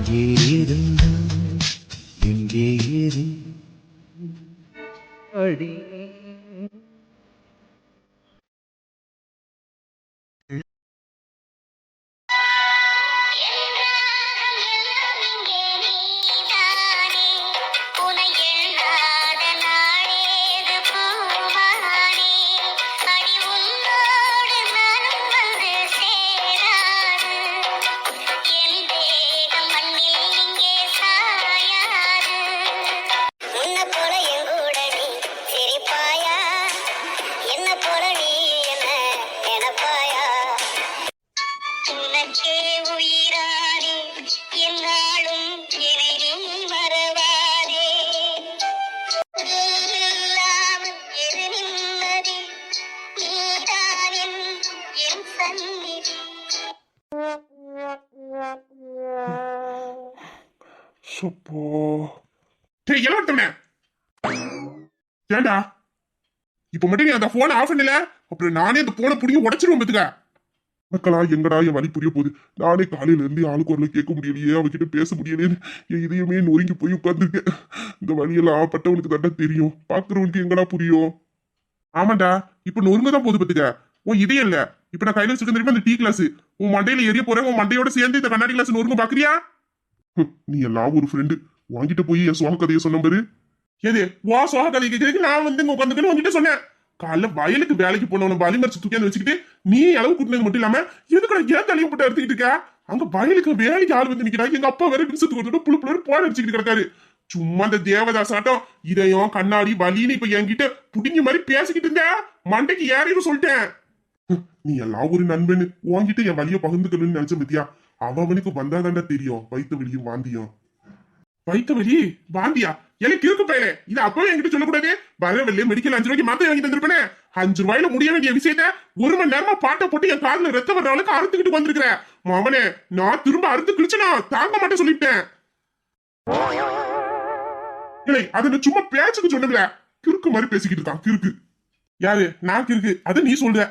இங்கே இருந்தால் எங்கே இரு அடி ஏண்டா இப்ப மட்டும் நீ அந்த போனை ஆஃப் பண்ணல, அப்புறம் நானே அந்த போனை புடிங்க உடச்சிருவோம் பத்துக்க. மக்களா எங்கடா என் வழி புரிய போகுது. நானே காலையில இருந்து ஆளு குரல கேட்க முடியலையே, அவகிட்ட பேச முடியலையே, என் இதயமே நொறுங்கி போய் உட்கார்ந்துருக்கேன். இந்த வழியெல்லாம் பட்டவனுக்கு தாண்டா தெரியும், பாக்குறவனுக்கு எங்கடா புரியும். ஆமாண்டா இப்ப நொறுங்கதான் போகுது பத்துக்க. உன் இதயம் இல்ல, இப்ப நான் கையில வச்சிருக்க தெரியுமா அந்த டீ கிளாஸ், உன் மண்டையில எரிய போறேன். உன் மண்டையோட சேர்ந்து இந்த கண்ணாடி கிளாஸ் நொறுங்க பாக்குறியா? நீ எல்லாம் ஒரு ஃப்ரெண்டு, வாங்கிட்ட போய் என் சோக கதையை சொன்ன பாரு. எது வா சோக கதை கேட்கறதுக்கு நான் வந்து உட்காந்துக்கணும் உங்ககிட்ட சொன்னேன். காலைல வயலுக்கு வேலைக்கு போனவன வலி மறைச்சு தூக்கி வச்சுக்கிட்டு நீ அளவு கூட்டினது மட்டும் இல்லாம எதுக்கு ஏன் தலையும் போட்டு எடுத்துக்கிட்டு இருக்க? அங்க வயலுக்கு வேலைக்கு ஆள் வந்து நிக்கிறாங்க. எங்க அப்பா வேற விசத்துக்கு கொடுத்துட்டு புழு புழு போட அடிச்சுக்கிட்டு கிடக்காரு. சும்மா இந்த தேவதாஸ் ஆட்டம் இதயம் கண்ணாடி வலின்னு இப்ப என்கிட்ட புடிங்க மாதிரி பேசிக்கிட்டு இருந்த மண்டைக்கு யாரையும் சொல்லிட்டேன். நீ எல்லாம் ஒரு நண்பன், உன்கிட்ட என் வலிய பகிர்ந்துக்கணும்னு நினைச்ச பத்தியா? அவனுக்கு வந்தாதாண்டா தெரியும் வயிற்று வலியும் வாந்தியும். வயிற்று வலி வாந்தியா? எனக்கு இருக்கு பையலே, இது அப்பவே என்கிட்ட சொல்லக்கூடாது. வரவில்லை மெடிக்கல் 5 ரூபாய்க்கு மாத்திரை வாங்கி தந்திருப்பேனே. 5 ரூபாயில முடிய வேண்டிய விஷயத்த 1 மணி நேரமா பாட்டை போட்டு என் காதுல ரத்த வர்ற அளவுக்கு அறுத்துக்கிட்டு வந்திருக்கிறேன். மவனே நான் திரும்ப அறுத்து கிழிச்சுனா தாங்க மாட்டேன் சொல்லிட்டேன். இல்லை அதை நான் சும்மா பேச்சுக்கு சொன்னல, கிறுக்கு மாதிரி பேசிக்கிட்டு இருக்கான் கிறுக்கு. யாரு நான் கிறுக்கு? அது நீ சொல்ற.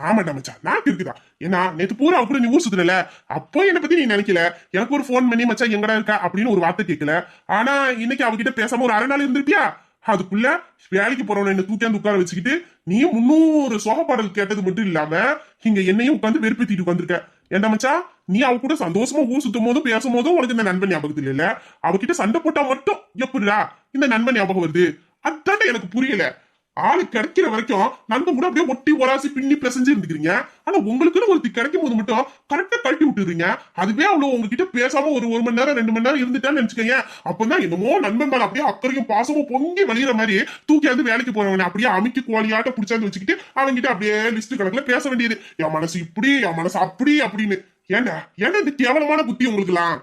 ஆமாடா மச்சான் நான் இருக்குதா. ஏன்னா நேத்து பூரா கூட நீ ஊர் சுத்துறல, அப்போ என்ன பத்தி நீ நினைக்கல. எனக்கு ஒரு போன் பண்ணி மச்சான் எங்கடா இருக்கா அப்படின்னு ஒரு வார்த்தை கேட்கல. ஆனா இன்னைக்கு அவகிட்ட பேசாம ஒரு அரை நாள் இருந்திருப்பியா? அதுக்குள்ள வேலைக்கு போறவன என்ன தூக்கியாந்து உட்கார வச்சுக்கிட்டு நீ 300 சோக பாடல் கேட்டது மட்டும் இல்லாம இங்க என்னையும் உட்காந்து வெறுப்பேத்திட்டு உட்காந்துருக்க. ஏண்டா மச்சான் நீ அவ கூட சந்தோஷமா ஊர் சுத்தும் போதும் பேசும் போதும் உனக்கு இந்த நண்பன் ஞாபகத்துல இல்ல, அவகிட்ட சண்டை போட்டா மட்டும் எப்படிடா இந்த நண்பன் ஞாபகம் வருது? அதான்டா எனக்கு புரியல. ஆளு கிடைக்கிற வரைக்கும் நண்பன் கூட அப்படியே ஒட்டி ஒராசி பின்னி பிசைஞ்சு இருந்துக்கிறீங்க. ஆனா உங்களுக்குன்னு ஒருத்தி கிடைக்கும் போது மட்டும் கரெக்டா கழட்டி விட்டுறீங்க. அதுவே அவ்வளவு உங்ககிட்ட பேசாம ஒரு 1 மணி நேரம் 2 மணி நேரம் இருந்துட்டான்னு நினைச்சுக்கோங்க. அப்பதான் என்னமோ நண்பன் மேல அப்படியே அக்கறையும் பாசமும் பொங்கி வழிகிற மாதிரி தூக்கியாந்து வேலைக்கு போறவங்க அப்படியே அமைக்கி கோழியாட்ட பிடிச்சாந்து வச்சுக்கிட்டு அவங்கிட்ட அப்படியே லிஸ்ட் கணக்குல பேச வேண்டியது. என் மனசு இப்படி என் மனசு அப்படி அப்படின்னு. ஏண்டா ஏன்னா இந்த கேவலமான புத்தி உங்களுக்குலாம்?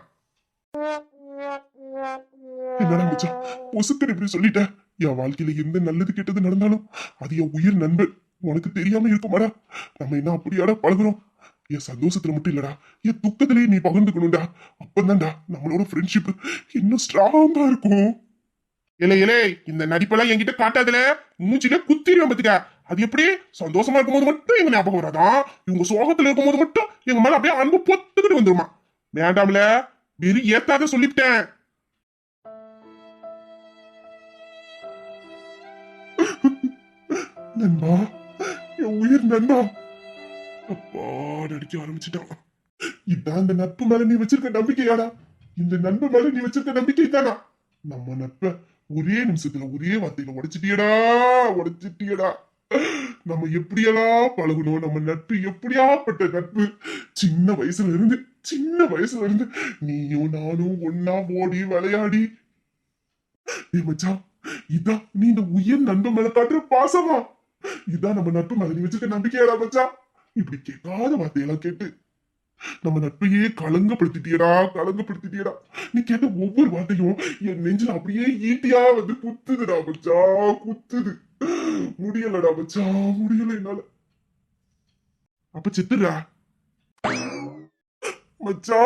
என்னடா மச்சான் பொசுத்தர் இப்படி சொல்லிட்ட? என் வாழ்க்கையில எந்த நல்லது கெட்டது நடந்தாலும் அது என் உயிர் நண்பன். உனக்கு தெரியாம இருக்குமாடா? நம்ம என்ன அப்படியாடா பழகுறோம்? என் சந்தோஷத்துல மட்டும் இல்லடா, என் துக்கத்திலேயே நீ பகிர்ந்துக்கணும்டா. அப்பதான்டா நம்மளோட ஃப்ரெண்ட்ஷிப் இன்னும் ஸ்ட்ராங்கா இருக்கும். இலே இலே இந்த நடிப்பெல்லாம் என்கிட்ட காட்டாதுல, மூச்சில குத்திடுவேன் பத்துக்க. அது எப்படி சந்தோஷமா இருக்கும்போது மட்டும் எங்க ஞாபகம் வராதான், இவங்க சோகத்துல இருக்கும்போது மட்டும் எங்க மேல அப்படியே அன்பு பொத்துக்கிட்டு வந்துருமா? வேண்டாம்ல வெறி ஏத்தாத சொல்லிவிட்டேன். நண்பா என் உயிர் நண்பா அப்பா நடிக்க ஆரம்பிச்சுட்டான். இதான் இந்த நட்பு மேல நீ வச்சிருக்க நம்பிக்கையாடா? இந்த நண்பு மேல நீ வச்சிருக்க நம்பிக்கை தானா? நம்ம நட்ப ஒரே நிமிஷத்துல ஒரே வார்த்தையில உடைச்சிட்டியடா. நம்ம எப்படியெல்லாம் பழகணும், நம்ம நட்பு எப்படியாப்பட்ட நட்பு. சின்ன வயசுல இருந்து நீயும் நானும் ஒன்னா ஓடி விளையாடி. மச்சான் இதான் நீ இந்த உயிர் நண்பன் மேல காட்டுற பாசமா? இதான் நம்ம நட்பு மேல நீ வச்சிருக்க நம்பிக்கையாடா மச்சான்? இப்படி கேட்காத வார்த்தையெல்லாம் கேட்டு நம்ம நட்பையே களங்கப்படுத்திட்டியடா. நீ கேட்ட ஒவ்வொரு வார்த்தையும் என் நெஞ்சில அப்படியே ஈட்டியா வந்து குத்துதுடா மச்சா, குத்துது. முடியலடா மச்சா, முடியல என்னால. அப்ப செத்துடா மச்சா.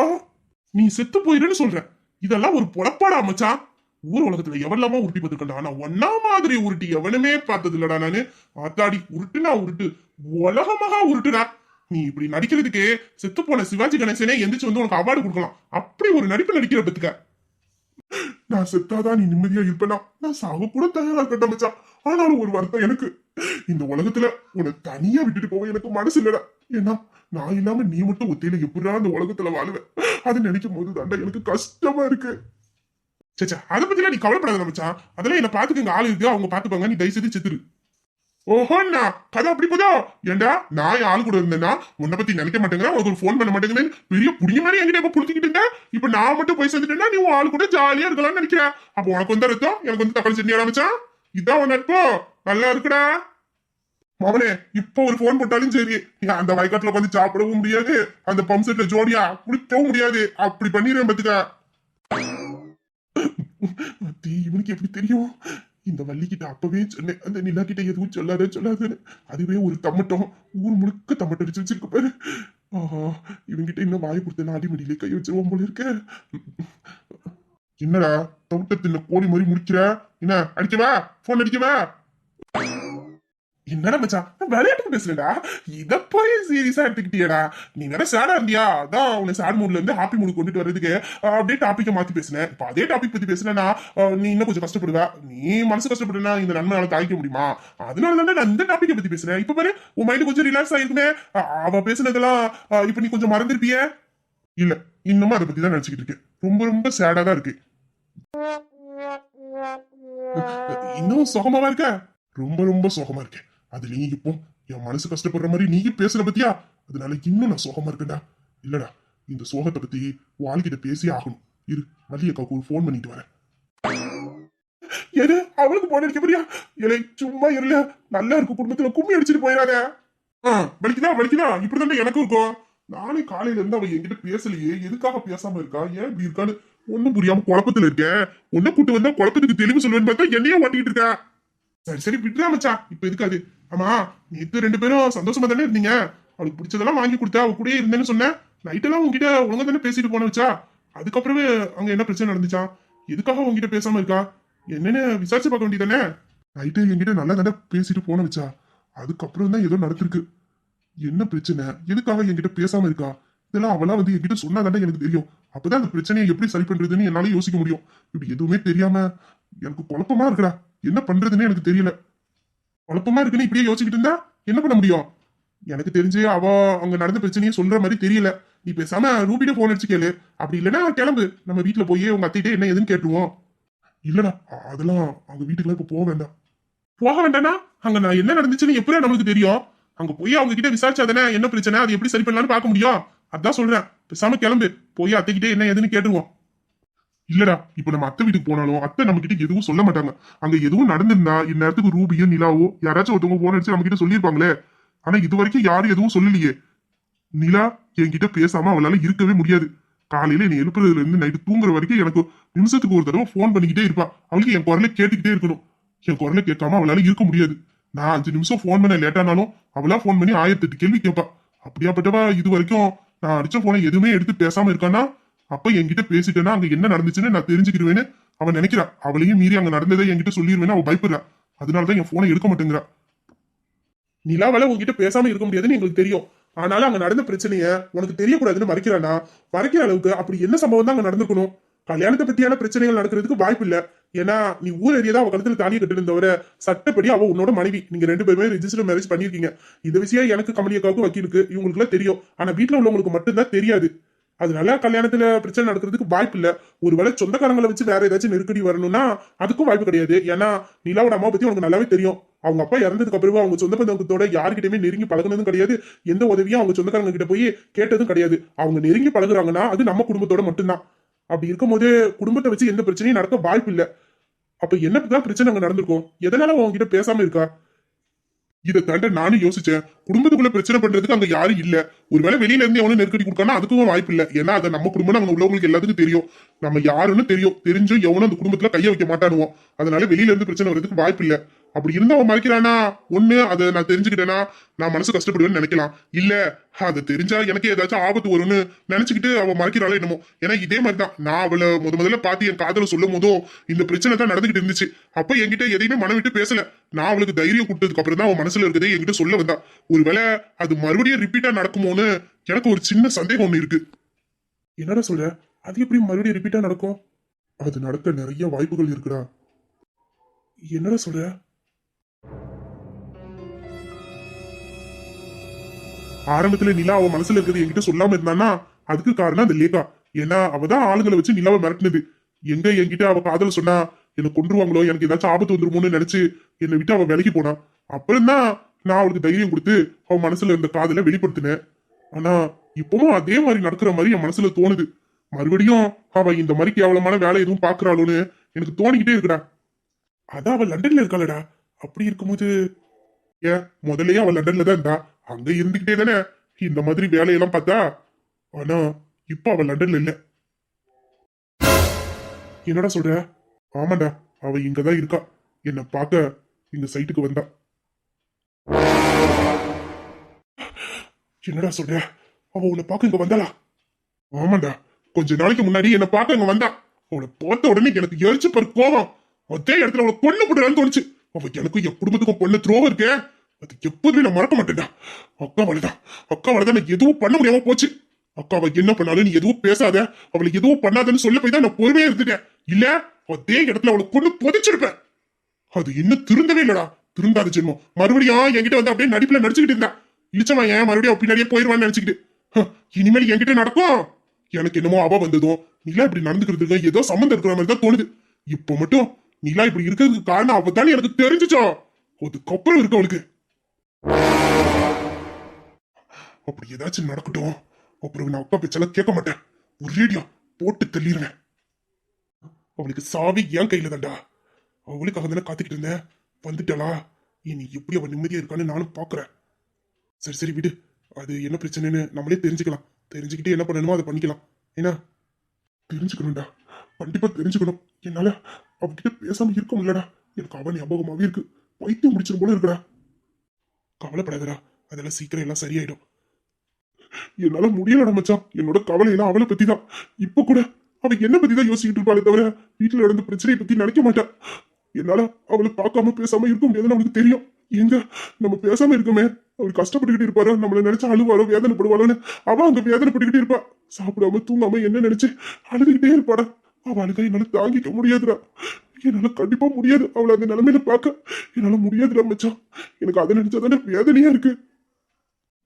நீ செத்து போயிருன்னு சொல்ற, இதெல்லாம் ஒரு பொழப்பாடா மச்சான்? ஊர் உலகத்துல எவெல்லாமோ உருட்டி பார்த்துருக்கா, ஆனா ஒன்னா மாதிரி உருட்டி எவனுமே பார்த்தது இல்லடா நானு. ஆத்தாடி உருட்டுனா உருட்டு, உலகமாக உருட்டுடா. நீ இப்படி நடிக்கிறதுக்கு செத்து போன சிவாஜி கணேசனே எந்திரிச்சு வந்து உனக்கு அவார்டு கொடுக்கலாம். அப்படி ஒரு நடிப்பு நடிக்கிற பத்துக்க. நான் செத்தாதான் நீ நிம்மதியா இருப்பேனா? நான் சாவ கூட தயாரா இருக்கட்டும் மச்சான். ஆனாலும் ஒரு வருத்தம் எனக்கு, இந்த உலகத்துல உன்னை தனியா விட்டுட்டு போக எனக்கு மனசு இல்லடா. ஏன்னா நான் இல்லாம நீ மட்டும் ஒத்தையில எப்படா அந்த உலகத்துல வாழுவேன்? அது நினைக்கும் போது தாண்டா எனக்கு கஷ்டமா இருக்கு. சேச்சா அதை பத்திலாம் நீ கவலைப்படாத மச்சான். அதெல்லாம் என்ன பாத்துக்க ஆளு இருக்கு, அவங்க பாத்துப்பாங்க. நீ தயவு செய்து செத்துரு. ஓஹோண்ணா கதை அப்படி போதோ? ஏண்டா நான் என் ஆள் கூட இருந்தேன்னா உன்னை பத்தி நினைக்க மாட்டேங்கிறேன், உனக்கு ஒரு போன் பண்ண மாட்டேங்கிறேன், பெரிய புடிய மாதிரி என்கிட்ட இப்ப புடிச்சிக்கிட்டு இருந்தேன். இப்ப நான் மட்டும் போய் சேர்ந்துட்டேன்னா நீ உன் ஆள் கூட ஜாலியா இருக்கலாம்னு நினைக்கிறேன். அப்ப உனக்கு வந்து ரத்தம், எனக்கு வந்து தக்காளி சட்னி ஆரம்பிச்சான். இதான் உன் நட்போ? நல்லா இருக்குடா மவனே. இப்ப ஒரு போன் போட்டாலும் சரி, அந்த வயக்காட்டுல உட்காந்து சாப்பிடவும் முடியாது, அந்த பம்ப் செட்ல ஜோடியா குளிக்கவும் முடியாது. அப்படி பண்ணிடுவேன் பத்துக்க. இவனுக்கு எப்படி தெரியும்? இந்த வள்ளிக்கிட்ட அப்பவே சொன்னேன், அந்த நிலா கிட்ட எதுவும் சொல்லாதுன்னு. அதுவே ஒரு தம்மட்டம், ஊர் முழுக்க தம்மட்டம் அடிச்சு வச்சிருக்க பாரு. ஆஹா, இவங்கிட்ட இன்னும் வாய் கொடுத்த அடிமடியிலே கை வச்சிருவோம் போல இருக்க. என்னடா தவிட்ட கோழி மாதிரி முடிக்கிற? என்ன அடிக்கவா? போன் அடிக்கவா? என்னடா மச்சான், விளையாட்டு பேசுறேன்டா, இத போய் சீரியஸா எடுத்துக்கிட்டியடா. நீ வேற சேடா இருந்தியா, அதான் உன்னை சேட் மூட்ல இருந்து ஹாப்பி மூடு கொண்டுட்டு வர்றதுக்கு அப்படியே டாபிக்க மாத்தி பேசினேன். இப்ப அதே டாபிக் பத்தி பேசினா நீ இன்னும் கொஞ்சம் கஷ்டப்படுவ. நீ மனசு கஷ்டப்படுனா இந்த நன்மையால தாய்க்க முடியுமா? அதனால நான் இந்த டாபிக்க பத்தி பேசுறேன். இப்ப பாரு உன் மைண்ட் கொஞ்சம் ரிலாக்ஸ் ஆயிருக்குமே. அவ பேசுனதெல்லாம் இப்ப நீ கொஞ்சம் மறந்துருப்பிய? இல்ல, இன்னும் அதை பத்தி தான் நினைச்சுக்கிட்டு இருக்கேன். ரொம்ப ரொம்ப சேடா தான் இருக்கு. இன்னும் சுகமாவா இருக்க? ரொம்ப ரொம்ப சுகமா இருக்கேன். அதுலயும் இப்போ என் மனசு கஷ்டப்படுற மாதிரி நீ பேசுற பத்தியா, அதனால இன்னும் நான் சோகமா இருக்கேன்டா. இல்லடா, இந்த சோகத்தை பத்தி வாழ்கிட்ட பேசி ஆகணும். இரு, வள்ளியக்காவுக்கு ஒரு போன் பண்ணிட்டு வரேன். எது அவளுக்கு போன் அடிக்க போறியா? இல்லை சும்மா இருல, நல்லா இருக்கும் குடும்பத்துல கும்மி அடிச்சுட்டு போயிடாத. வலிக்குதா இப்படிதான் எனக்கும் இருக்கும். நானே காலையில இருந்து அவ என்கிட்ட பேசலையே, எதுக்காக பேசாம இருக்கா, ஏன் இப்படி இருக்கான்னு ஒண்ணும் புரியாம குழப்பத்துல இருக்கேன். ஒன்ன கூட்டு வந்தா குழப்பத்துக்கு தெளிவு சொல்லுவேன்னு பார்த்தா என்னையே ஓட்டிட்டு இருக்கா. சரி விட்டுறா மச்சான், இப்ப எதுக்காது? ஆமா, நேத்து 2 பேரும் சந்தோஷமா தானே இருந்தீங்க? அவளுக்கு பிடிச்சதெல்லாம் வாங்கி கொடுத்தா, அவ கூட இருந்தேன்னு சொன்னேன். நைட்டெல்லாம் உங்ககிட்ட ஒழுங்கா தானே பேசிட்டு போன வச்சா. அதுக்கப்புறமே அங்க என்ன பிரச்சனை நடந்துச்சா? எதுக்காக உங்ககிட்ட பேசாம இருக்கா என்னன்னு விசாரிச்சு பார்க்க வேண்டியதானே? நைட்டு என்கிட்ட நல்லா தானே பேசிட்டு போன வச்சா, அதுக்கப்புறம் தான் ஏதோ நடந்திருக்கு. என்ன பிரச்சனை, எதுக்காக என்கிட்ட பேசாம இருக்கா? இதெல்லாம் அவளா வந்து என்கிட்ட சொன்னா தானே எனக்கு தெரியும். அப்பதான் அந்த பிரச்சனையை எப்படி சரி பண்றதுன்னு என்னால யோசிக்க முடியும். இப்படி எதுவுமே தெரியாம எனக்கு குழப்பமா இருக்குடா. என்ன பண்றதுன்னு எனக்கு தெரியல. குழப்பமா இருக்குன்னு இப்படியே யோசிச்சுட்டு இருந்தா என்ன பண்ண முடியும்? எனக்கு தெரிஞ்சு அவ அங்க நடந்த பிரச்சனையை சொல்ற மாதிரி தெரியல. நீ பேசாம ரூபிட்ட போன் அடிச்சு கேளு. அப்படி இல்லைன்னா கிளம்பு, நம்ம வீட்டுல போய் உங்க அத்தைகிட்ட என்ன எதுன்னு கேட்டுருவோம். இல்லடா, அதெல்லாம் அவங்க வீட்டுக்குலாம் இப்ப போக வேண்டாம். போக வேண்டாம்னா அங்க நான் என்ன நடந்துச்சுன்னு எப்படியா நம்மளுக்கு தெரியும்? அங்க போய் அவங்க கிட்ட விசாரிச்சாதானே என்ன பிரச்சனை, அது எப்படி சரி பண்ணலாம்னு பார்க்க முடியும். அதான் சொல்றேன், பேசாம கிளம்பு, போய் அத்தைகிட்ட என்ன எதுன்னு கேட்டுருவோம். இல்லடா, இப்ப நம்ம அத்தை வீட்டுக்கு போனாலும் அத்தை நம்ம கிட்ட எதுவும் சொல்ல மாட்டாங்க. அங்க எதுவும் நடந்திருந்தா இந்நேரத்துக்கு ரூபியோ நிலாவோ யாராச்சும் ஒருத்தவங்க போன் அடிச்சு நம்ம கிட்ட சொல்லியிருப்பாங்களே. ஆனா இது வரைக்கும் யாரும் எதுவும் சொல்லலையே. நிலா என்கிட்ட பேசாம அவளால இருக்கவே முடியாது. காலையில என்னை எழுப்புறதுல இருந்து நைட்டு தூங்குற வரைக்கும் எனக்கு நிமிஷத்துக்கு ஒரு தடவை போன் பண்ணிக்கிட்டே இருப்பா. அவளுக்கு என் குரலை கேட்டுக்கிட்டே இருக்கணும். என் குரலை கேட்காம அவளால இருக்க முடியாது. நான் 5 நிமிஷம் போன் பண்ண லேட்டானாலும் அவளா போன் பண்ணி 1008 கேள்வி கேட்பா. அப்படியாப்பட்டவா இது வரைக்கும் நான் அடிச்ச போனை எதுவுமே எடுத்து பேசாம இருக்கானா? அப்ப என்கிட்ட பேசிட்டேன்னா அங்க என்ன நடந்துச்சுன்னு நான் தெரிஞ்சுக்கிடுவேன்னு அவன் நினைக்கிறா. அவளையும் மீறி அங்க நடந்ததை என்கிட்ட சொல்லிடுவேன்னு அவ பயப்படுறா. அதனாலதான் என் போனை எடுக்க மாட்டேங்கிறா. நிலாவால உங்ககிட்ட பேசாம இருக்க முடியாதுன்னு எங்களுக்கு தெரியும். ஆனாலும் அங்க நடந்த பிரச்சனைய உனக்கு தெரியக்கூடாதுன்னு மறைக்கிறானா? மறைக்கிற அளவுக்கு அப்படி என்ன சம்பவம் தான் அங்க நடந்திருக்கணும்? கல்யாணத்தை பத்தியான பிரச்சனைகள் நடக்கிறதுக்கு வாய்ப்பு இல்ல. ஏன்னா நீ ஊர் ஏரியா தான் அவ கழுத்துல தாலியை கட்டிருந்தவரை சட்டப்படி அவ உன்னோட மனைவி. நீங்க 2 பேருமே ரெஜிஸ்டர் மேரேஜ் பண்ணிருக்கீங்க. இந்த விஷயம் எனக்கு கமலியக்காவுக்கு வக்கீலுக்கு இவங்களுக்கு எல்லாம் தெரியும். ஆனா வீட்டுல உள்ளவங்களுக்கு மட்டும்தான் தெரியாது. அதனால கல்யாணத்துல பிரச்சனை நடக்கிறதுக்கு வாய்ப்பு இல்ல. ஒருவேளை சொந்தக்காரங்களை வச்சு வேற ஏதாச்சும் நெருக்கடி வரணும்னா அதுக்கும் வாய்ப்பு கிடையாது. ஏன்னா நிலாவோட அம்மா பத்தி உனக்கு நல்லாவே தெரியும். அவங்க அப்பா இறந்ததுக்கு அப்புறமா அவங்க சொந்த பந்தத்தோட யாருக்கிட்டயுமே நெருங்கி பழகுனதும் கிடையாது. எந்த உதவியும் அவங்க சொந்தக்காரங்க கிட்ட போய் கேட்டதும் கிடையாது. அவங்க நெருங்கி பழகுறாங்கன்னா அது நம்ம குடும்பத்தோட மட்டும்தான். அப்படி இருக்கும் போது குடும்பத்தை வச்சு எந்த பிரச்சனையும் நடக்க வாய்ப்பு இல்ல. அப்ப என்னதான் பிரச்சனை அங்க நடந்திருக்கும்? எதனால அவங்க கிட்ட பேசாம இருக்கா? இதை தாண்ட நானும் யோசிச்சேன். குடும்பத்துக்குள்ள பிரச்சனை பண்றதுக்கு அங்க யாரும் இல்ல. ஒருவேளை வெளியில இருந்து எவனும் நெருக்கடி கொடுக்கானா அதுக்கும் வாய்ப்பு இல்ல. ஏன்னா அதை நம்ம குடும்பம் அங்க உள்ளவங்களுக்கு எல்லாத்துக்கும் தெரியும். நம்ம யாருன்னு தெரியும். தெரிஞ்சும் எவனும் அந்த குடும்பத்துல கைய வைக்க மாட்டானுவோம். அதனால வெளியில இருந்து பிரச்சனை வர்றதுக்கு வாய்ப்பு இல்ல. அப்படி இருந்தா அவன் மறைக்கிறானா, ஒண்ணு அதை நான் தெரிஞ்சுக்கிட்டேன்னா நான் மனசு கஷ்டப்படுவேன்னு நினைக்கலாம். இல்ல அது தெரிஞ்சா எனக்கு ஏதாச்சும் ஆபத்து வரும்னு நினைச்சுக்கிட்டு அவன் மறைக்கிறாளோ என்னமோ. ஏன்னா இதே மாதிரிதான் நான் அவளை முதல்ல பார்த்து என் காதல சொல்லும் போதும் இந்த பிரச்சனை தான் நடந்துகிட்டு இருந்துச்சு. அப்ப என்கிட்ட எதையுமே மனம் விட்டு பேசல. நான் அவளுக்கு தைரியம் கொடுத்ததுக்கு அப்புறம் தான் அவன் மனசுல இருக்கதே என்கிட்ட சொல்ல வந்தா. ஒருவேளை அது மறுபடியும் ரிப்பீட்டா நடக்குமோன்னு எனக்கு ஒரு சின்ன சந்தேகம் ஒண்ணு இருக்கு. என்னடா சொல்ற? அது எப்படி மறுபடியும் ரிப்பீட்டா நடக்கும்? அது நடக்க நிறைய வாய்ப்புகள் இருக்குடா. என்னடா சொல்ற? ஆரம்பத்துல நிலா அவ மனசுல இருக்கிறது என்கிட்ட சொல்லாம இருந்தானா அதுக்கு காரணம் அந்த லேகா. ஏன்னா அவதான் ஆளுங்களை வச்சு நிலாவை மிரட்டினது. எங்க என்கிட்ட அவ காதல சொன்னா என்ன கொன்றுவாங்களோ, எனக்கு ஏதாச்சும் ஆபத்து வந்துருமோன்னு நினைச்சு என்னை விட்டு அவ விலகி போனா. அப்புறம் தான் நான் அவளுக்கு தைரியம் கொடுத்து அவ மனசுல இருந்த காதலை வெளிப்படுத்தினேன். ஆனா இப்பவும் அதே மாதிரி நடக்கிற மாதிரி என் மனசுல தோணுது. மறுபடியும் அவ இந்த மாதிரி கேவலமான வேலை எதுவும் பாக்குறாளோன்னு எனக்கு தோணிக்கிட்டே இருக்குடா. அதான் அவ லண்டன்ல இருக்காளடா. அப்படி இருக்கும்போது ஏன் முதல்லயே அவ லண்டன்ல தான் இருந்தா, அங்க இருந்துகிட்டே தானே இந்த மாதிரி வேலையெல்லாம் பார்த்தா. ஆனா இப்ப அவ லண்டன்ல இல்ல. என்னடா சொல்ற? ஆமாண்டா, அவ இங்கதான் இருக்கா. என்ன பார்க்க இந்த சைட்டுக்கு வந்தா. என்னடா சொல்ற? அவ உன்னை பார்க்க இங்க வந்தாளா? ஆமாண்டா, கொஞ்ச நாளைக்கு முன்னாடி என்ன பார்க்க இங்க வந்தா. அவளை பார்த்த உடனே எனக்கு எரிச்சு பாரு கோவம். அதே இடத்துல அவளை கொண்டு போட்டுறான்னு தோணுச்சு. அவ எனக்கும் என் குடும்பத்துக்கும் பொண்ணு துரோகம் இருக்கே, அது எப்போதுமே நான் மறக்க மாட்டேன்டா. அக்காவாலதான் நான் எதுவும் பண்ண முடியாம போச்சு. அக்காவை என்ன பண்ணாலும் நீ எதுவும் பேசாத, அவளை எதுவும் பண்ணாதன்னு சொல்ல போய் தான் நான் பொறுமையா இருந்துட்டேன். இல்ல அதே இடத்துல அவளை கொண்டு புதைச்சிருப்பேன். அது இன்னும் திருந்தவே இல்லடா. திருந்தாத ஜென்மம் மறுபடியும் என்கிட்ட வந்து அப்படியே நடிப்புல நடிச்சுக்கிட்டு இருந்தா. இழிச்சமா ஏன் மறுபடியும் பின்னாடியே போயிருவான்னு நினைச்சுக்கிட்டு. இனிமேல் என்கிட்ட நடக்கும். எனக்கு என்னமோ அவ வந்ததும் நிலா இப்படி நடந்துக்கிறதுக்கு ஏதோ சம்மந்தம் இருக்கிற மாதிரி தான் தோணுது. இப்போ மட்டும் நிலா இப்படி இருக்கிறதுக்கு காரணம் அவ தானே எனக்கு தெரிஞ்சுச்சோ. அதுக்கப்புறம் இருக்கு அவளுக்கு. அப்படி ஏதாச்சும் நடக்கட்டும், அப்புறம் நான் அக்கா பேச்செல்லாம் கேட்க மாட்டேன். ஒரு ரேடியோ போட்டு தள்ளிடுவேன். அவளுக்கு சாவி என் கையில தான்டா. அவளுக்காக தானே காத்துக்கிட்டு இருந்தேன். வந்துட்டாளா? இனி எப்படி அவன் நிம்மதியா இருக்கான்னு நானும் பாக்குறேன். சரி சரி விடு. அது என்ன பிரச்சனைன்னு நம்மளே தெரிஞ்சுக்கலாம். தெரிஞ்சுக்கிட்டு என்ன பண்ணணுமோ அதை பண்ணிக்கலாம். ஏன்னா தெரிஞ்சுக்கணும்டா, கண்டிப்பா தெரிஞ்சுக்கணும். என்னால அவகிட்ட பேசாம இருக்க முடியலடா. எனக்கு அவன் ஞாபகமாவே இருக்கு. பைத்தியம் முடிச்சிடும் போல இருக்குடா. கவலைப்படாதடா, அதெல்லாம் சீக்கிரம் எல்லாம் சரியாயிடும். என்னால முடியலடா மச்சான். என்னோட கவலை எல்லாம் அவளை பத்தி தான். இப்ப கூட அவ என்ன பத்தி தான் யோசிச்சுட்டு இருப்பாளே தவிர வீட்டுல நடந்த பிரச்சனையை பத்தி நினைக்க மாட்டா. என்னால அவளை பார்க்காம பேசாம இருக்க முடியாதுன்னு அவனுக்கு தெரியும். எங்க நம்ம பேசாம இருக்கோமே, அவர் கஷ்டப்பட்டுக்கிட்டு இருப்பாரோ, நம்மள நினைச்சு அழுவாரோ வேதனைப்படுவாளோன்னு அவ அங்க வேதனைப்பட்டுக்கிட்டே இருப்பா. சாப்பிடாம தூங்காம என்ன நினைச்சு அழுதுகிட்டே இருப்பாடா. அவ அழுக என்னால தாங்கிக்க முடியாதுடா. என்னால கண்டிப்பா முடியாது அவளை அந்த நிலைமையில பார்க்க. என்னால முடியாதுடா மச்சான். எனக்கு அதை நினைச்சாதானே வேதனையா இருக்கு.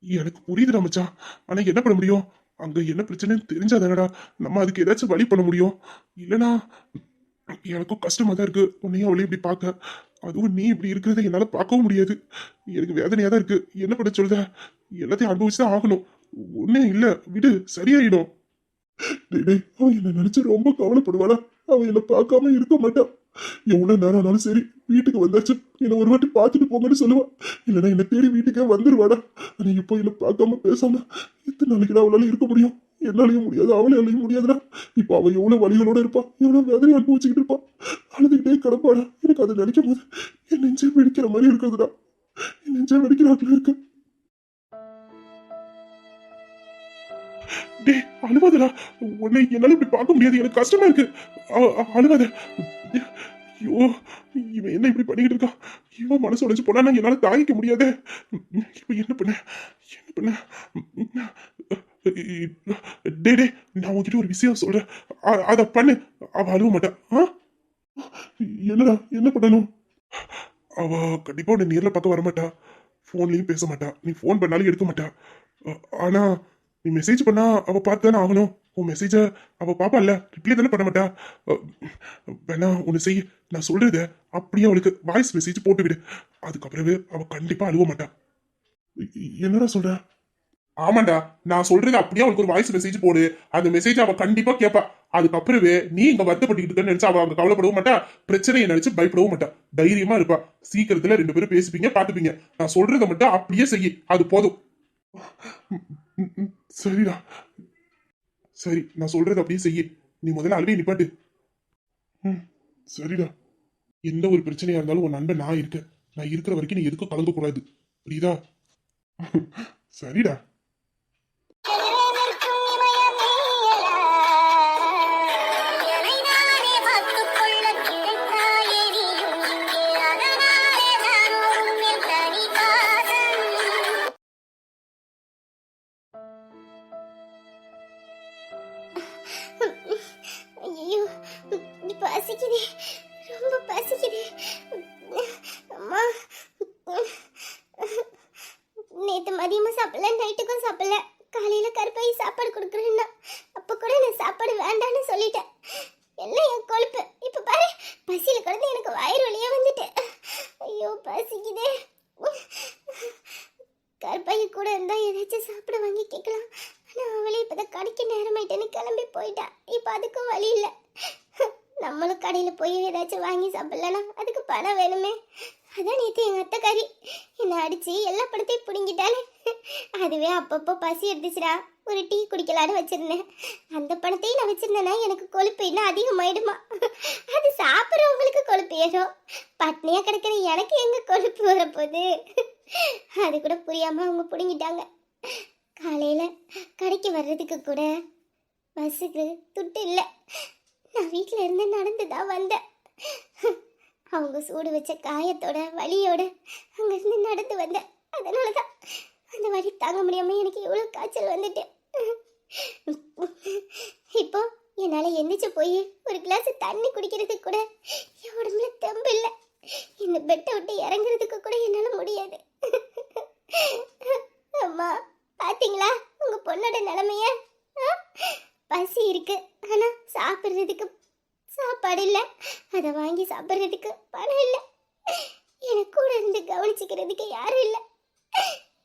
எனக்கு புரியுதுடா மச்சான். ஆனா என்ன பண்ண முடியும்? அங்க என்ன பிரச்சனைன்னு தெரிஞ்சாதானடா நம்ம அதுக்கு ஏதாச்சும் வழி பண்ண முடியும். இல்லனா எனக்கும் கஷ்டமா தான் இருக்கு உன்னையும் அவளையும் இப்படி பார்க்க. அதுவும் நீ இப்படி இருக்கிறத என்னால பார்க்கவும் முடியாது. எனக்கு வேதனையா தான் இருக்கு. என்ன பண்ண சொல்ற? எல்லாத்தையும் அனுபவிச்சுதான் ஆகணும். ஒன்னே இல்ல, விடு, சரியாயிடும். அவன் என்ன நினைச்சு ரொம்ப கவலைப்படுவாளா? அவன் என்ன பார்க்காம இருக்க மாட்டான். எவ்வளவு நேரம் ஆனாலும் சரி வீட்டுக்கு வந்தாச்சு என்ன ஒரு வாட்டி பார்த்துட்டு போங்கன்னு சொல்லுவா. இல்லைன்னா என்ன தேடி வீட்டுக்கே வந்துருவாடா. ஆனா இப்போ என்ன பார்க்காம பேசாம எத்தனை நாளைக்குடா அவளால இருக்க முடியும்? என்னாலையும் முடியாது, அவளாலையும் முடியாதுடா. இப்ப அவ எவ்வளவு வலிகளோட இருப்பா, எவ்வளவு வேதனை அனுபவிச்சுக்கிட்டு இருப்பா. அழுதுகிட்டே கிடப்பாடா. எனக்கு அதை நினைக்கும் போது என் நெஞ்சே வெடிக்கிற மாதிரி இருக்குதுடா. என் நெஞ்சே வெடிக்கிறாப்புல இருக்கு. டே அழுவாதடா. உன்னை என்னால இப்படி பார்க்க முடியாது. எனக்கு கஷ்டமா இருக்கு. அழுவாத. ஐயோ, இவன் என்ன இப்படி பண்ணிக்கிட்டு இருக்கான்? இவன் மனசு உடைஞ்சு போனா நான் என்னால தாங்கிக்க முடியாது. இப்ப என்ன பண்ண? என்ன பண்ண? டே டே, நான் உன்கிட்ட ஒரு விஷயம் சொல்றேன். அத பண்ணு. அவ அழுவ மாட்டா. என்னடா என்ன பண்ணணும்? அவ கண்டிப்பா உன்னை நேர்ல பார்க்க வரமாட்டா. போன்லயும் பேச மாட்டா. நீ போன் பண்ணாலும் எடுக்க மாட்டா. ஆனா நீ மெசேஜ் பண்ணா அவ பார்த்து தானே ஆகணும். உன் மெசேஜ அவ பாப்பால, ரிப்ளை தானே பண்ண மாட்டா. வேணா ஒண்ணு செய், நான் சொல்றத அப்படியே அவளுக்கு வாய்ஸ் மெசேஜ் போட்டு விடு. அதுக்கப்புறவே அவ கண்டிப்பா அழுவ மாட்டா. என்னடா சொல்ற? ஆமாண்டா, நான் சொல்றது அப்படியே அவளுக்கு ஒரு வாய்ஸ் மெசேஜ் போடு. அந்த மெசேஜ் அவ கண்டிப்பா கேட்பா. அதுக்கப்புறவே நீ இங்க வருத்தப்பட்டு இருக்கன்னு நினைச்சு அவ அங்க கவலைப்படவும் மாட்டா. பிரச்சனையை நினைச்சு பயப்படவும் மாட்டா. தைரியமா இருப்பா. சீக்கிரத்துல 2 பேரும் பேசிப்பீங்க, பாத்துப்பீங்க. நான் சொல்றதை மட்டும் அப்படியே செய், அது போதும். சரிடா, சரி, நான் சொல்றது அப்படியே செய்ய. நீ முதல்ல அழுவே நிப்பாட்டு. சரிடா. எந்த ஒரு பிரச்சனையா இருந்தாலும் உன் நண்பன் நான் இருக்கேன். நான் இருக்கிற வரைக்கும் நீ எதுக்கும் கலந்து கூடாது, புரியுதா? சரிடா. ஐயோ, பசிக்குது, ரொம்ப பசிக்குது. அம்மா, நேற்று மதியமும் சாப்பிடல, நைட்டுக்கும் சாப்பிடல. காலையில கருப்பாயி சாப்பாடு கொடுக்குறேன்னா அப்போ கூட நான் சாப்பாடு வேண்டான்னு சொல்லிட்டேன். எல்லாம் என் கொழுப்பு. இப்போ பாரு, பசியில் கிடந்து எனக்கு வயிறு வலியா வந்துட்டு. ஐயோ பசிக்குதே. கருப்பாயி கூட இருந்தா ஏதாச்சும் சாப்பிட வாங்கி கேட்கலாம். ஆனால் அவளே இப்போதான் கடைக்கு நேரமாயிட்டேன்னு கிளம்பி போயிட்டா. இப்போ அதுக்கும் வழி இல்லை. நம்மளும் கடையில் போய் ஏதாச்சும் வாங்கி சாப்பிடலனா அதுக்கு பணம் வேணுமே. அதான் நேற்று எங்கள் அத்தைக்காரி என்னை அடித்து எல்லா பணத்தையும் பிடுங்கிட்டாலே. அதுவே அப்பப்போ பசி எடுத்துச்சுடா, ஒரு டீ குடிக்கலான்னு வச்சுருந்தேன். அந்த பணத்தையும் நான் வச்சுருந்தேன்னா எனக்கு கொழுப்பு இன்னும் அதிகமாயிடுமா. அது சாப்பிட்றவங்களுக்கு கொழுப்பு ஏறும், பட்னியாக கிடைக்கிற எனக்கு எங்கே கொழுப்பு வரப்போகுது? அது கூட புரியாமல் அவங்க பிடுங்கிட்டாங்க. காலையில் கடைக்கு வர்றதுக்கு கூட பஸ்ஸுக்கு துட்டு இல்லை. நான் வீட்டில் இருந்து நடந்து தான் வந்தேன். அவங்க சூடு வச்ச காயத்தோட வலியோட அங்கேருந்து நடந்து வந்தேன். அதனால தான் அந்த வலி தாங்க முடியாமல் எனக்கு எவ்வளோ காய்ச்சல் வந்துட்டு. இப்போ என்னால் எந்திரிச்சு போய் ஒரு கிளாஸ் தண்ணி குடிக்கிறதுக்கு கூட என் உடம்புல தெம்பு இல்லை. இந்த பெட்டை விட்டு இறங்குறதுக்கு கூட என்னால் முடியாது. அம்மா, பார்த்தீங்களா உங்கள் பொண்ணோட நிலைமைய? பசி இருக்கு, ஆனால் சாப்பிட்றதுக்கு சாப்பாடு இல்லை. அதை வாங்கி சாப்பிட்றதுக்கு பணம் இல்லை. எனக்கு கூட இருந்து கவனிச்சுக்கிறதுக்கு யாரும் இல்லை.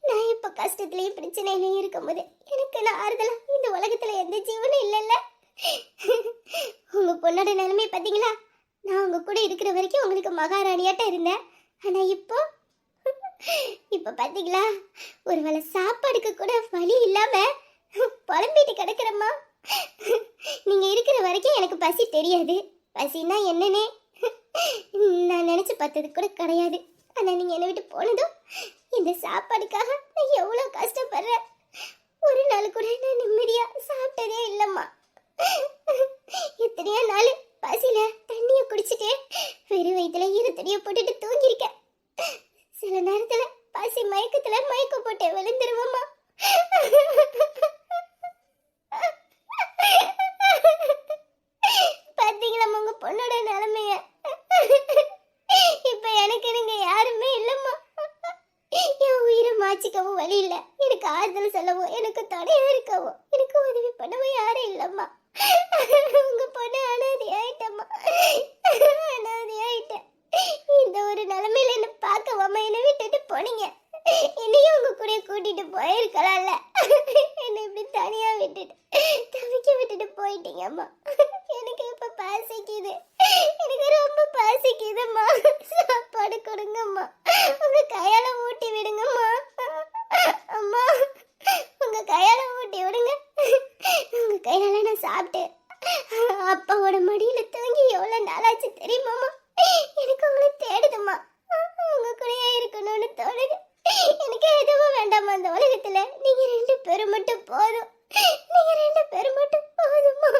நான் இப்போ கஷ்டத்துலேயும் பிரச்சனையிலையும் இருக்கும்போது எனக்கு நான் ஆறுதலாக இந்த உலகத்தில் எந்த ஜீவனும் இல்லைல்ல. உங்கள் பொண்ணோட நிலைமை பார்த்தீங்களா? நான் உங்கள் கூட இருக்கிற வரைக்கும் உங்களுக்கு மகாராணியாட்டம் இருந்தேன். ஆனால் இப்போ பார்த்தீங்களா, ஒரு வேளை சாப்பாடுக்கு கூட வழி இல்லாமல் புலம்பிட்டு கிடக்குறம்மா. நீங்கள் இருக்கிற வரைக்கும் எனக்கு பசி தெரியாது. பசின்னா என்னன்னே நான் நினச்சி பார்த்தது கூட கிடையாது. ஆனால் நீங்கள் என்னை விட்டு போனதும் இந்த சாப்பாடுக்காக நான் எவ்வளோ கஷ்டப்படுறேன். ஒரு நாள் கூட நான் நிம்மதியாக சாப்பிட்டதே இல்லைம்மா. எத்தனையோ நாள் பசியில் தண்ணியை குடிச்சிட்டு வெறும் வயிற்றுல ஈர தண்ணியை போட்டுட்டு தூங்கியிருக்கேன். சில நேரத்தில் பசி மயக்கத்தில் மயக்கம் போட்டு விழுந்துருவோம்மா. பார்த்தீங்களா உங்க பொண்ணோட நிலைமைய? இப்ப எனக்கு நீங்க யாருமே இல்லம்மா. என் உயிரை மாச்சிக்கவும் வழி இல்லை, எனக்கு ஆறுதல் சொல்லவோ எனக்கு துணையா இருக்கவோ எனக்கு உதவி பண்ணவோ யாரும் இல்லம்மா. உங்க பொண்ணு அனாதை ஆயிட்டம்மா, அனாதை ஆயிட்டேன். இந்த ஒரு நிலைமையில என்ன பார்க்கவாம என்னை விட்டுட்டு போனீங்க. என்னையும் உங்க கூட கூட்டிட்டு போயிருக்கலாம்ல. என்னை இப்படி தனியா விட்டுட்டு தவிக்க விட்டுட்டு போயிட்டீங்கம்மா. எனக்கு இப்ப பசிக்குது, எனக்கு ரொம்ப பசிக்குதும்மா. சாப்பாடு கொடுங்கம்மா, உங்க கையால ஊட்டி விடுங்கம்மா. அம்மா, உங்க கையால ஊட்டி விடுங்க. உங்க கையால நான் சாப்பிட்டு அப்பாவோட மடியில தூங்கி எவ்வளவு நாளாச்சு தெரியுமாம்மா. எனக்கு உங்களை தேடுதும்மா. உங்க கூடயே இருக்கணும்னு தோணுது. எனக்கு எதுவும் வேண்டாமா அந்த உலகத்துல. நீங்க 2 பேரும் மட்டும் போதும். நீங்க 2 பேரும் மட்டும் போதுமா.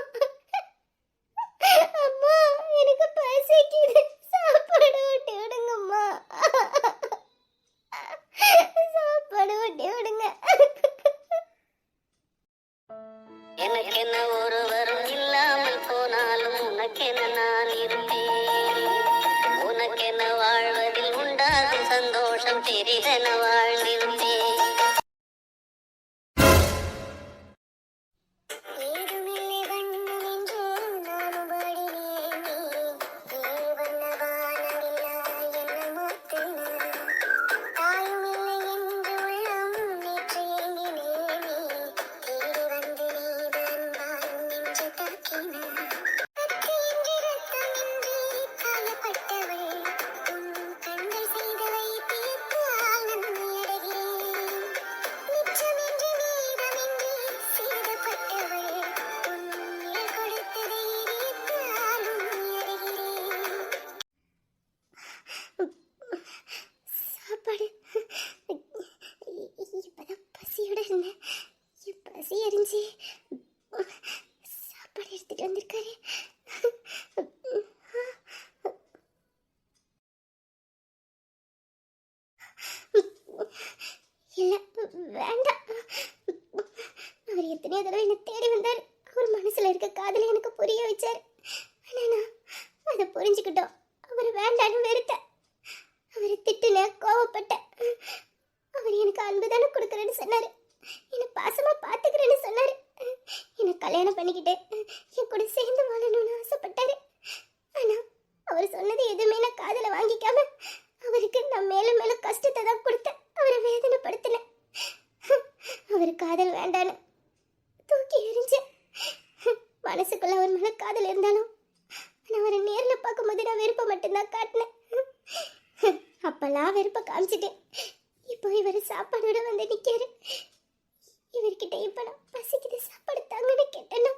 அம்மா, எனக்கு பசிக்குது, சாப்பாடு ஊட்டி விடுங்கம்மா. சாப்பாடு ஊட்டி விடுங்க. எனக்கென்ன ஒருவரும் இல்லாமல் போனாலும் உனக்கென நான் இருப்பேன். உனக்கென வாழ்வதில் உண்டாகும் சந்தோஷம் பெரிதென வாழ்ந்திருப்பேன். காயப்பட்டவள் உன் கண்கள் செய்தவை தீர்த்தால் நன்மையடை. சாப்பாடு எடுத்துட்டு வந்திருக்காரு. இல்ல, வேண்டாம். அவர் எத்தனையோ தடவை என்ன தேடி வந்தார். அவர் மனசுல இருக்க காதலை எனக்கு புரிய வச்சார். ஆனா நான் அதை புரிஞ்சுக்கிட்டோம். அவர் வேண்டான்னு வெறுத்தேன். அவரை திட்டுன, கோவப்பட்டேன். அவர் எனக்கு அன்பு தானே கொடுக்குறேன்னு சொன்னாரு. என்னை பாசமா பாத்துக்கிறேன்னு சொன்னாரு. என்னை கல்யாணம் பண்ணிக்கிட்டு என் கூட சேர்ந்து வாழணும்னு ஆசைப்பட்டாரு. ஆனா அவர் சொன்னது எதுவுமே நான் காதுல வாங்கிக்காம அவருக்கு நான் மேலும் மேலும் கஷ்டத்தை தான் கொடுத்தேன். அவரை வேதனைப்படுத்தினேன். அவர் காதல் வேண்டான்னு தூக்கி எறிஞ்சேன். மனசுக்குள்ள அவர் மேல காதல் இருந்தாலும் நான் அவரை நேர்ல பார்க்கும்போது நான் வெறுப்பை மட்டும்தான் காட்டினேன். அப்பெல்லாம் வெறுப்பை காமிச்சிட்டேன். இப்போ இவர் சாப்பாடோட வந்து நிற்காரு. இவர்கிட்ட இப்போ நான் பசிக்குது சாப்பாடு தாங்கன்னு கேட்டேன்னா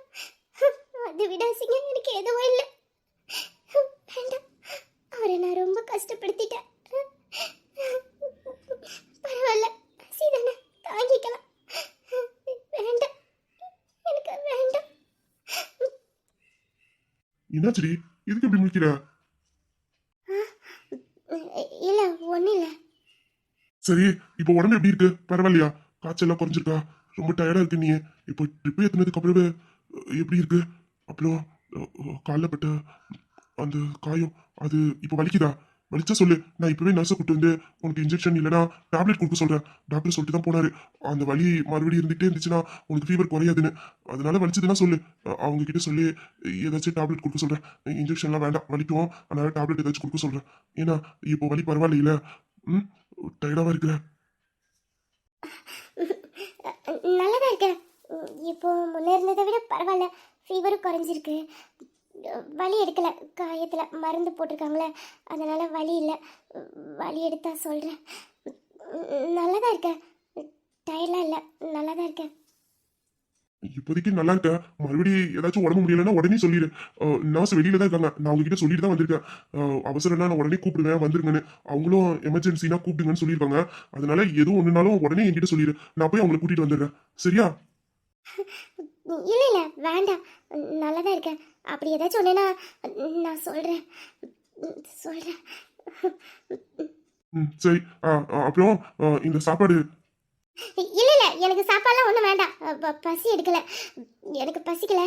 அதை விட அசிங்கம் எனக்கு எதுவும் இல்லை. வேண்டாம், அவரை நான் ரொம்ப கஷ்டப்படுத்திட்டேன். பரவாயில்ல, பசிதானே தாங்கிக்கலாம். வேண்டாம், எனக்கு வேண்டாம். என்னாச்சுடி, இதுக்கு எப்படி முடிக்கிற? இல்லை, ஒன்றும் இல்லை. சரி, இப்போ உடம்பு எப்படி இருக்கு? பரவாயில்லையா? காய்ச்சல்லாம் குறைஞ்சிருக்கா? ரொம்ப டயர்டா இருக்கு நீ. இப்போ ட்ரிப்பு ஏத்துனதுக்கு அப்புறமே எப்படி இருக்கு? அப்புறம் காலைல பட்ட அந்த காயம் அது இப்போ வலிக்குதா? வலிச்சா சொல்லு, நான் இப்பவே நர்ஸை கூட்டு வந்து உனக்கு இன்ஜெக்ஷன் இல்லைன்னா டேப்லெட் கொடுக்க சொல்றேன். டாக்டர் சொல்லிட்டு தான் போனாரு. அந்த வலி மறுபடியும் இருந்துகிட்டே இருந்துச்சுன்னா உனக்கு ஃபீவர் குறையாதுன்னு. அதனால வலிச்சதுன்னா சொல்லு, அவங்க கிட்ட சொல்லி ஏதாச்சும் டேப்லெட் கொடுக்க சொல்றேன். இன்ஜெக்ஷன்லாம் வேண்டாம், வலிக்கும். அதனால டேப்லெட் ஏதாச்சும் கொடுக்க சொல்றேன். ஏன்னா இப்போ வலி பரவாயில்ல. டயர்டாவா இருக்கிற? நல்லதா இருக்கேன். இப்போ முன்ன இருந்ததை விட பரவாயில்ல. ஃபீவரும் குறைஞ்சிருக்கு. வலி எடுக்கல. காயத்துல மருந்து போட்டிருக்காங்களே, அதனால வலி இல்லை. வலி எடுத்தா சொல்றேன். நல்லதா இருக்கேன். டயர்லாம் இல்லை, நல்லதா இருக்கேன். இப்போதைக்கு நல்லா இருக்க. மறுபடியும் ஏதாச்சும் உடம்பு முடியலன்னா உடனே சொல்லிடு. நர்ஸ் வெளியில தான் இருக்காங்க. நான் உங்ககிட்ட சொல்லிட்டு தான் வந்திருக்கேன். அவசரம்னா நான் உடனே கூப்பிடுவேன், வந்துருங்கன்னு. அவங்களும் எமர்ஜென்சினா கூப்பிடுங்கன்னு சொல்லியிருக்காங்க. அதனால எதுவும் ஒண்ணுனாலும் உடனே என்கிட்ட சொல்லிடு. நான் போய் அவங்களை கூட்டிட்டு வந்துடுறேன். சரியா? இல்லை இல்லை, வேண்டாம். நல்லதா இருக்கேன். அப்படி ஏதாச்சும் ஒன்றுனா நான் சொல்றேன். சரி. அப்புறம் இந்த சாப்பாடு. இல்லை இல்லை, எனக்கு சாப்பாடுலாம் ஒன்றும் வேண்டாம். பசி எடுக்கல, எனக்கு பசிக்கல.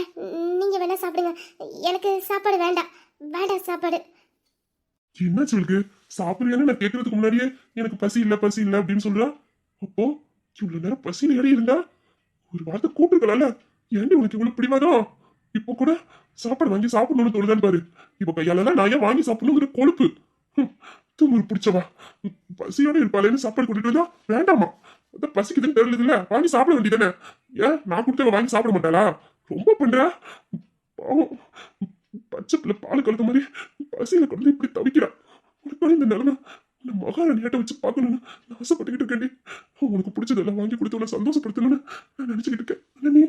நீங்க வேணா சாப்பிடுங்க. எனக்கு சாப்பாடு வேண்டாம். வேண்டாம் சாப்பாடு. என்ன சொல்லுக்கு? சாப்பிடுறியான்னு நான் கேட்கறதுக்கு முன்னாடியே எனக்கு பசி இல்லை அப்படின்னு சொல்றான். அப்போ இவ்வளவு நேரம் பசியில ஏறி இருந்தா ஒரு வார்த்தை கூப்பிட்டுருக்கலாம்ல. ஏன்டி உனக்கு இவ்வளவு பிடிவாதம்? இப்போ கூட சாப்பாடு வாங்கி சாப்பிடணும்னு தோணுதான்னு பாரு. இப்போ கையாலலாம் நான் ஏன் வாங்கி சாப்பிடணுங்கிற கொழுப்பு. தூங்குறு பிடிச்சவா. பசியோட இருப்பாளேன்னு சாப்பாடு கொடுத்துட்டு வந்தா வேண்டாமா? அதான் பசிக்குதுன்னு தெரியல இல்ல, வாங்கி சாப்பிட வேண்டியதானே? ஏன் நான் கொடுத்தவ வாங்கி சாப்பிட மாட்டாளா? ரொம்ப பண்ற. பாவம், பச்சை பிள்ளை பால் கலந்த மாதிரி பசியில கொண்டு இப்படி தவிக்கிறா. உனக்கு இந்த நிலைமை இந்த மகாராணியாட்ட வச்சு பார்க்கணும்னு நான் ஆசைப்பட்டுக்கிட்டு இருக்கேன்டி. உனக்கு பிடிச்சதெல்லாம் வாங்கி கொடுத்து உன்னை சந்தோஷப்படுத்தணும்னு நான் நினைச்சுக்கிட்டு இருக்கேன். ஆனா நீ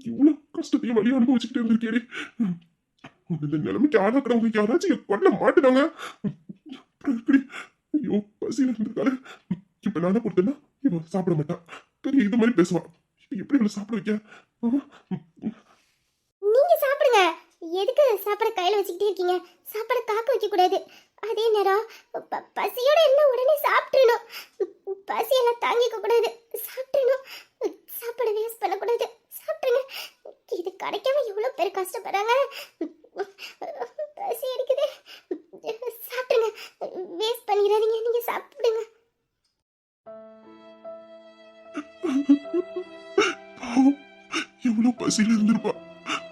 இவ்வளவு கஷ்டத்தையும் வழியா அனுபவிச்சுக்கிட்டே இருந்திருக்கேடி. இந்த நிலைமைக்கு ஆளாக்குறவங்க யாராச்சும் கொள்ள மாட்டுனாங்க. ஐயோ, பசியில இருந்திருக்காரு. இப்ப நான் கொடுத்தேன்னா இவ சாப்பிட மாட்டான். பெரிய இது மாதிரி பேசுவான். எப்படி இவளை சாப்பிட வைக்க? நீங்க சாப்பிடுங்க. எதுக்கு சாப்பாடு கையில வச்சுக்கிட்டே இருக்கீங்க? சாப்பாடு காக்க வைக்க கூடாது. அதே நேரம் பசியோட என்ன உடனே சாப்பிட்டுணும். பசியெல்லாம் தாங்கிக்க கூடாது, சாப்பிட்டுணும். சாப்பாடு வேஸ்ட் பண்ணக்கூடாது, சாப்பிட்டுங்க. இது கிடைக்காம எவ்வளவு பேர் கஷ்டப்படுறாங்க. பசி எடுக்குது, சாப்பிடுங்க. வேஸ்ட் பண்ணிடாதீங்க, நீங்க சாப்பிடுங்க. எவ்வளவு பசியில இருந்திருப்பா.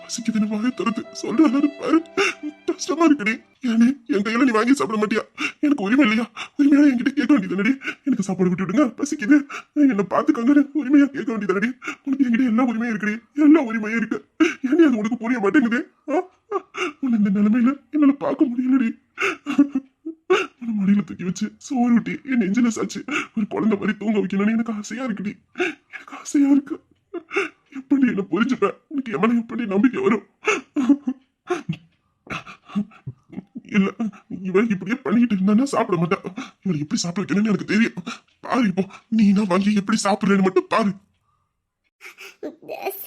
பசிக்குதுன்னு வாயை திறந்து சொல்றாரு பாரு. கஷ்டமா இருக்குடி. ஏனே என் கையில நீ வாங்கி சாப்பிட மாட்டியா? எனக்கு உரிமை இல்லையா? உரிமையா என்கிட்ட கேட்க வேண்டியதானடி? எனக்கு சாப்பாடு விட்டு விடுங்க, பசிக்குது, என்ன பாத்துக்காங்க உரிமையா கேட்க வேண்டியதானடி? உனக்கு என்கிட்ட எல்லா உரிமையும் இருக்குடி, எல்லா உரிமையும் இருக்கு. ஏனே அது உனக்கு புரிய மாட்டேங்குது? உன்னை இந்த நிலைமையில என்னால பார்க்க முடியலடி. மடியில தூக்கி வச்சு சோறு ஊட்டி என் நெஞ்சில சாச்சு ஒரு குழந்தை மாதிரி தூங்க வைக்கணும்னு எனக்கு ஆசையா இருக்குடி. எனக்கு ஆசையா இருக்கு. எப்படி என்ன புரிஞ்சுப்ப? உனக்கு எவ்வளவு எப்படி நம்பிக்கை வரும்? இல்ல, இவன் இப்படியே பண்ணிட்டு இருந்தா சாப்பிட மாட்டான். இவளை எப்படி சாப்பிட வைக்கணும்னு எனக்கு தெரியும். பாரு, இப்போ நீ நான் வாங்கி எப்படி சாப்பிடுறேன்னு மட்டும் பாரு.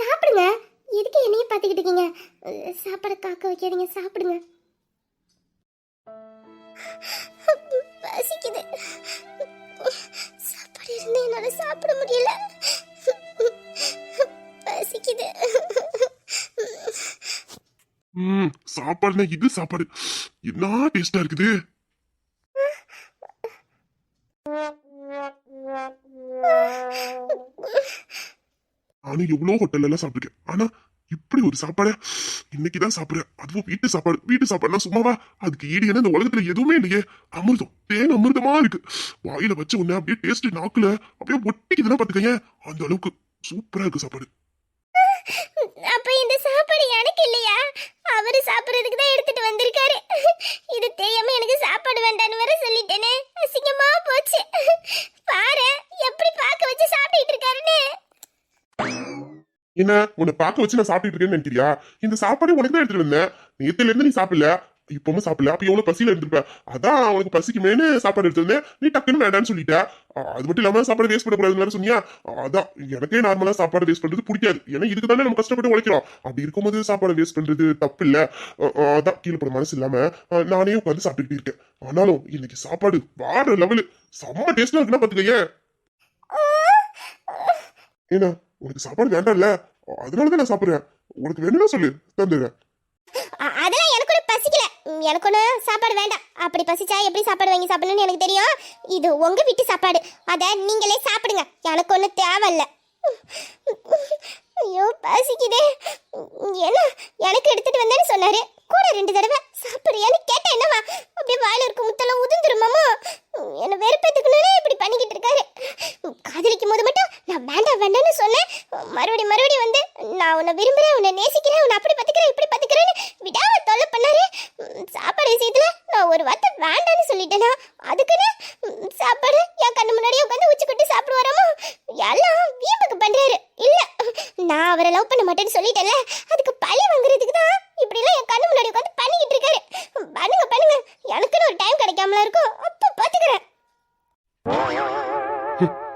சாப்பிடுங்க. சாப்பாடு காக்க வைக்காதீங்க, சாப்பிடுங்க. பசிக்குது. சாப்பாடு இருந்து என்னால சாப்பிட முடியல. பசிக்குது. சாப்பாடுனா இது சாப்பாடு என்ன டேஸ்டா இருக்குது. நானும் எவ்வளவு ஹோட்டல்ல எல்லாம் சாப்பிட்டுருக்கேன், ஆனா இப்படி ஒரு சாப்பாடு இன்னைக்குதான் சாப்பிடுறேன். அதுவும் வீட்டு சாப்பாடு. வீட்டு சாப்பாடுனா சும்மாவா, அதுக்கு ஈடு இந்த உலகத்துல எதுவுமே இல்லையே. அமிர்தம், தேன் அமிர்தமா இருக்கு. வாயில வச்ச உடனே அப்படியே டேஸ்ட் நாக்குல அப்படியே ஒட்டிக்குதுன்னா பாத்துக்கங்க, அந்த அளவுக்கு சூப்பரா இருக்கு சாப்பாடு. அப்ப இந்த சாப்பாடு எனக்கு இல்லையா? அவரு சாப்பிடுறதுக்கு தான் எடுத்துட்டு வந்திருக்காரு. இது தெரியாம எனக்கு சாப்பாடு வேண்டான்னு வேற சொல்லிட்டேனே, அசிங்கமா போச்சு. பாரு எப்படி பார்க்க வச்சு சாப்பிட்டுட்டு இருக்காருன்னு. என்ன உன்னை பார்க்க வச்சு நான் சாப்பிட்டு இருக்கேன்னு நினைக்கிறியா? இந்த சாப்பாடு உனக்கு தான் எடுத்துட்டு வந்தேன். நேத்துல இருந்து நீ சாப்பிடல, இப்பவும் சாப்பிடல. அப்ப எவ்வளவு பசியில இருந்திருப்ப. அதான் உனக்கு பசிக்குமேனு சாப்பாடு எடுத்து வந்தேன். நீ டக்குன்னு வேண்டான்னு சொல்லிட்ட. அது மட்டும் இல்லாம சாப்பாடு வேஸ்ட் பண்ணக்கூடாதுன்னு சொன்னியா? அதான் எனக்கே நார்மலா சாப்பாடு வேஸ்ட் பண்றது பிடிக்காது. ஏன்னா இதுக்கு தானே நம்ம கஷ்டப்பட்டு உழைக்கிறோம். அப்படி இருக்கும்போது சாப்பாடு வேஸ்ட் பண்றது தப்பு இல்ல. அதான் கீழே போட மனசு இல்லாம நானே உட்காந்து சாப்பிட்டுக்கிட்டு இருக்கேன். ஆனாலும் இன்னைக்கு சாப்பாடு வேற லெவலு, செம்ம டேஸ்டா இருக்குன்னா பாத்துக்கங்க. ஏன்னா உனக்கு சாப்பாடு வேண்டாம்ல, அதனாலதான் நான் சாப்பிடுறேன். உனக்கு வேணும்னா சொல்லு, தந்துடுறேன். அதெல்லாம் எனக்கு ஒன்றும் பசிக்கல. எனக்கு ஒன்றும் சாப்பாடு வேண்டாம். அப்படி பசிச்சா எப்படி சாப்பாடு வாங்கி சாப்பிடணும்னு எனக்கு தெரியும். இது உங்க வீட்டு சாப்பாடு, அதை நீங்களே சாப்பிடுங்க. எனக்கு ஒன்றும் தேவையில்ல. ஐயோ பசிக்குதே. ஏன்னா எனக்கு எடுத்துட்டு வந்தேன்னு சொன்னாரு. கூட 2 தடவை சாப்பிடுறியான்னு கேட்டேன். என்னவா அப்படியே வாயில இருக்க முத்தெல்லாம் உதிர்ந்துருமாமா. என்ன வெறுப்பேத்துக்கணும்னே இப்படி பண்ணிக்கிட்டு இருக்காரு. காதலிக்கும் போது மட்டும் நான் வேண்டாம் வேண்டாம்னு சொன்னேன். மறுபடியும் வந்து நான் உன்னை விரும்புறேன், உன்னை நேசிக்கிறேன், உன்னை அப்படி பத்துக்கிறேன் இப்படி பத்துக்கிறேன்னு விடாம தொல்லை பண்ணாரு. சாப்பாடு விஷயத்துல நான் ஒரு வார்த்தை வேண்டான்னு சொல்லிட்டேனா, அதுக்குன்னு சாப்பாடு என் கண்ணு முன்னாடியே உட்காந்து உச்சி கொட்டி சாப்பிடுவாராமா. எல்லாம் வீம்புக்கு பண்றாரு. இல்ல நான் அவரை லவ் பண்ண மாட்டேன்னு சொல்லிட்டேன்ல, அதுக்கு பழி வாங்குறதுக்கு தான் இப்படி எல்லாம் என் கண்ணு முன்னாடி உட்காந்து பண்ணிக்கிட்டு இருக்காரு. பண்ணுங்க, எனக்குன்னு ஒரு டைம் கிடைக்காமல இருக்கும், அப்ப பாத்துக்கிறேன்.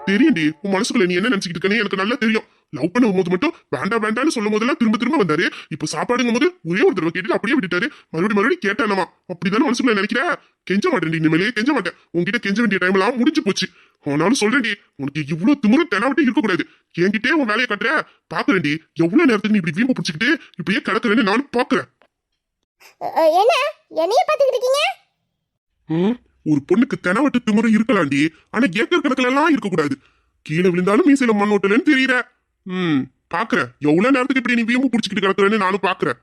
தெரியும்டி, உன் மனசுக்குள்ள நீ என்ன நினைச்சுக்கிட்டு இருக்கனே எனக்கு நல்லா தெரியும். லவ் பண்ணும் போது மட்டும் வேண்டாம் வேண்டாம்னு சொல்லும் போதெல்லாம் திரும்ப வந்தாரு. இப்ப சாப்பாடுங்கும் போது ஒரே ஒரு தடவை கேட்டு அப்படியே விட்டுட்டாரு. மறுபடியும் கேட்டானமா. அப்படிதானே மனசுக்குள்ள நினைக்கிறேன். கெஞ்ச மாட்டேன், இனிமேலே கெஞ்ச மாட்டேன். உன்கிட்ட கெஞ்ச வேண்டிய டைம் எல்லாம் முடிஞ்சு போச்சு. ஆனாலும் சொல்றேன்டி, உனக்கு இவ்வளவு திமுறை தெனாவட்டே இருக்கக்கூடாது. என்கிட்டே உன் வேலையை கட்டுற பாக்குறேன்டி. எவ்வளவு நேரத்துக்கு நீ இப்படி வீம்பு பிடிச்சிக்கிட்டு இப்படியே கிடக்குறேன்னு நானும் பாக்குறேன். என்ன என்னைய பாத்துக்கிட்டு இருக்கீங்க? ஒரு பொண்ணுக்கு தெனாவட்டு திமுறை இருக்கலாம்டி, ஆனா ஏக்கர் கணக்குல எல்லாம் இருக்கக்கூடாது. கீழே விழுந்தாலும் மீசையில மண் ஓட்டலன்னு தெரியற. பாக்குறேன் எவ்வளவு நேரத்துக்கு இப்படி நீ வீம்பு பிடிச்சிக்கிட்டு கிடக்குறேன்னு நானும் பாக்குறேன்.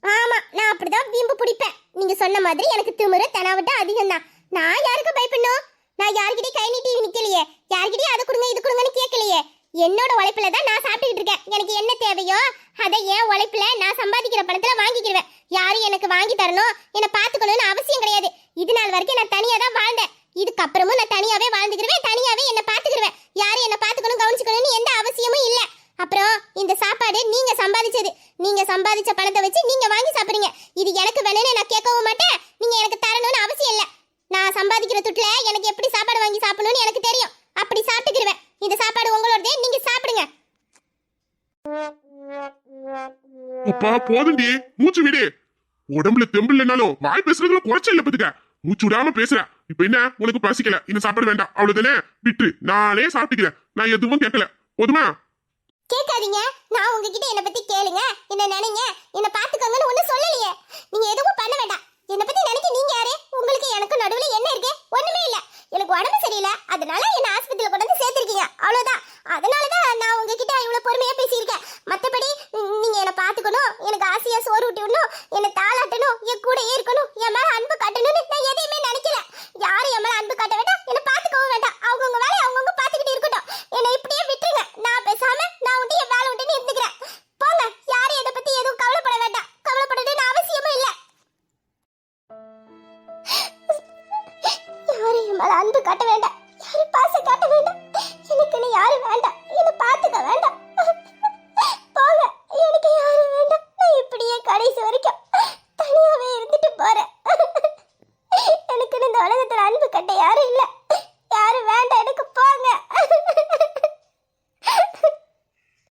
ஆமா, நான் அப்படிதான் வீம்பு பிடிப்பேன். நீங்க சொன்ன மாதிரி எனக்கு திமிரு தெனாவட்டு அதிகம் தான். நான் யாருக்கு பயப்படணும்? நான் யார்கிட்டயும் கை நீட்டி நிக்கலையே, யார்கிட்டயும் அதை கொடுங்க இது கொடுங்கன்னு கேட்கலையே. என்னோட உழைப்புல தான் நான் சாப்பிட்டுக்கிட்டு இருக்கேன். எனக்கு என்ன தேவையோ அதை என் உழைப்புல நான் சம்பாதிக்கிற பணத்துல வாங்கிக்கிடுவேன். யாரும் எனக்கு வாங்கி தரணும், என்னை பாத்துக்கணும்னு அவசியம் கிடையாது. இது நாள் வரைக்கும் நான் தனியா தான் வாழ்ந்தேன். இதுக்கப்புறமும் நான் தனியாவே வாழ்ந்துக்கிடுவேன், தனியாவே என்ன பாத்துக்கிடுவேன். யாரும் என்ன பாத்துக்கணும் கவனிச்சுக்கணும்னு எந்த அவசியமும் இல்ல. அப்புறம் இந்த சாப்பாடு நீங்க சம்பாதிச்சது. நீங்க சம்பாதிச்ச பணத்தை வச்சு நீங்க வாங்கி சாப்பிடுறீங்க. இது எனக்கு வேணும்னு நான் கேட்கவும் மாட்டேன், நீங்க எனக்கு தரணும்னு அவசியம் இல்ல. நான் சம்பாதிக்கிற துட்டுல எனக்கு எப்படி சாப்பாடு வாங்கி சாப்பிடணும்னு எனக்கு தெரியும். அப்படி சாப்பிட்டுக்கிடுவேன். இந்த சாப்பாடு உங்களோடதே, நீங்க சாப்பிடுங்க. அப்பா போதுண்டி, மூச்சு விடு. உடம்புல தெம்பு இல்லைனாலும் வாய் பேசுறதுல குறைச்ச இல்ல பத்துக்க. மூச்சு விடாம பேசுற. இப்ப என்ன உனக்கு பசிக்கல, இந்த சாப்பாடு வேண்டாம் அவ்வளவுதானே, விட்டுரு. நானே சாப்பிட்டுக்கிறேன். நான் எதுவும் கேட்கல, போதுமா? கேட்காதீங்க. நான் உங்ககிட்ட என்ன பத்தி கேளுங்க, என்ன நினைங்க, என்ன பாத்துக்கோங்கன்னு ஒண்ணு சொல்லலையே. நீங்க எதுவும் பண்ண வேண்டாம். என்ன பத்தி நினைக்க நீங்க யாரு? உங்களுக்கு எனக்கு நடுவுல என்ன இருக்கு? ஒண்ணுமே இல்ல. எனக்கு உடம்பு சரியில்லை, அதனால என்ன ஆஸ்பத்திரியில கொண்டு வந்து சேர்த்திருக்கீங்க, அவ்வளவுதான். அதனாலதான் நான் உங்ககிட்ட இவ்வளவு பொறுமையா பேசியிருக்கேன். மத்தபடி நீங்க என்ன பாத்துக்கணும், எனக்கு ஆசையா சோறு ஊட்டி விடணும், என்ன தாளாட்டணும், என் கூடயே இருக்கணும், என் மேல அன்பு காட்டணும்னு நான் எதையுமே நினைக்கல. யாரும் என் மேல அன்பு காட்ட வேண்டாம், என்ன பாத்துக்கவும் வேண்டாம். அவங்கவுங்க வேலையை அவங்கவுங்க பாத்துக்கிட்டு இருக்கட்டும். என்னை இப்படியே விட்டுருங்க. நான் பேசாம நான் உண்டு என் வேலை உண்டுன்னு இருந்துக்கிறேன். போங்க. யாரும் இதை பத்தி எதுவும் கவலைப்பட வேண்டாம். கவலைப்படணும்னு அவசியமும் இல்லை. யாரும் என் மேல அன்பு காட்ட வேண்டாம், யாரும் பாசம் காட்ட வேண்டாம். எனக்குன்னு யாரும் வேண்டாம், என்ன பாத்துக்க வேண்டாம். போங்க. எனக்கு யாரும் வேண்டாம். நான் இப்படியே கடைசி வரைக்கும் தனியாவே இருந்துட்டு போறேன். எனக்குன்னு இந்த உலகத்துல அன்பு கட்ட யாரும் இல்ல. யாரும் வேண்டாம் எனக்கு, போங்க.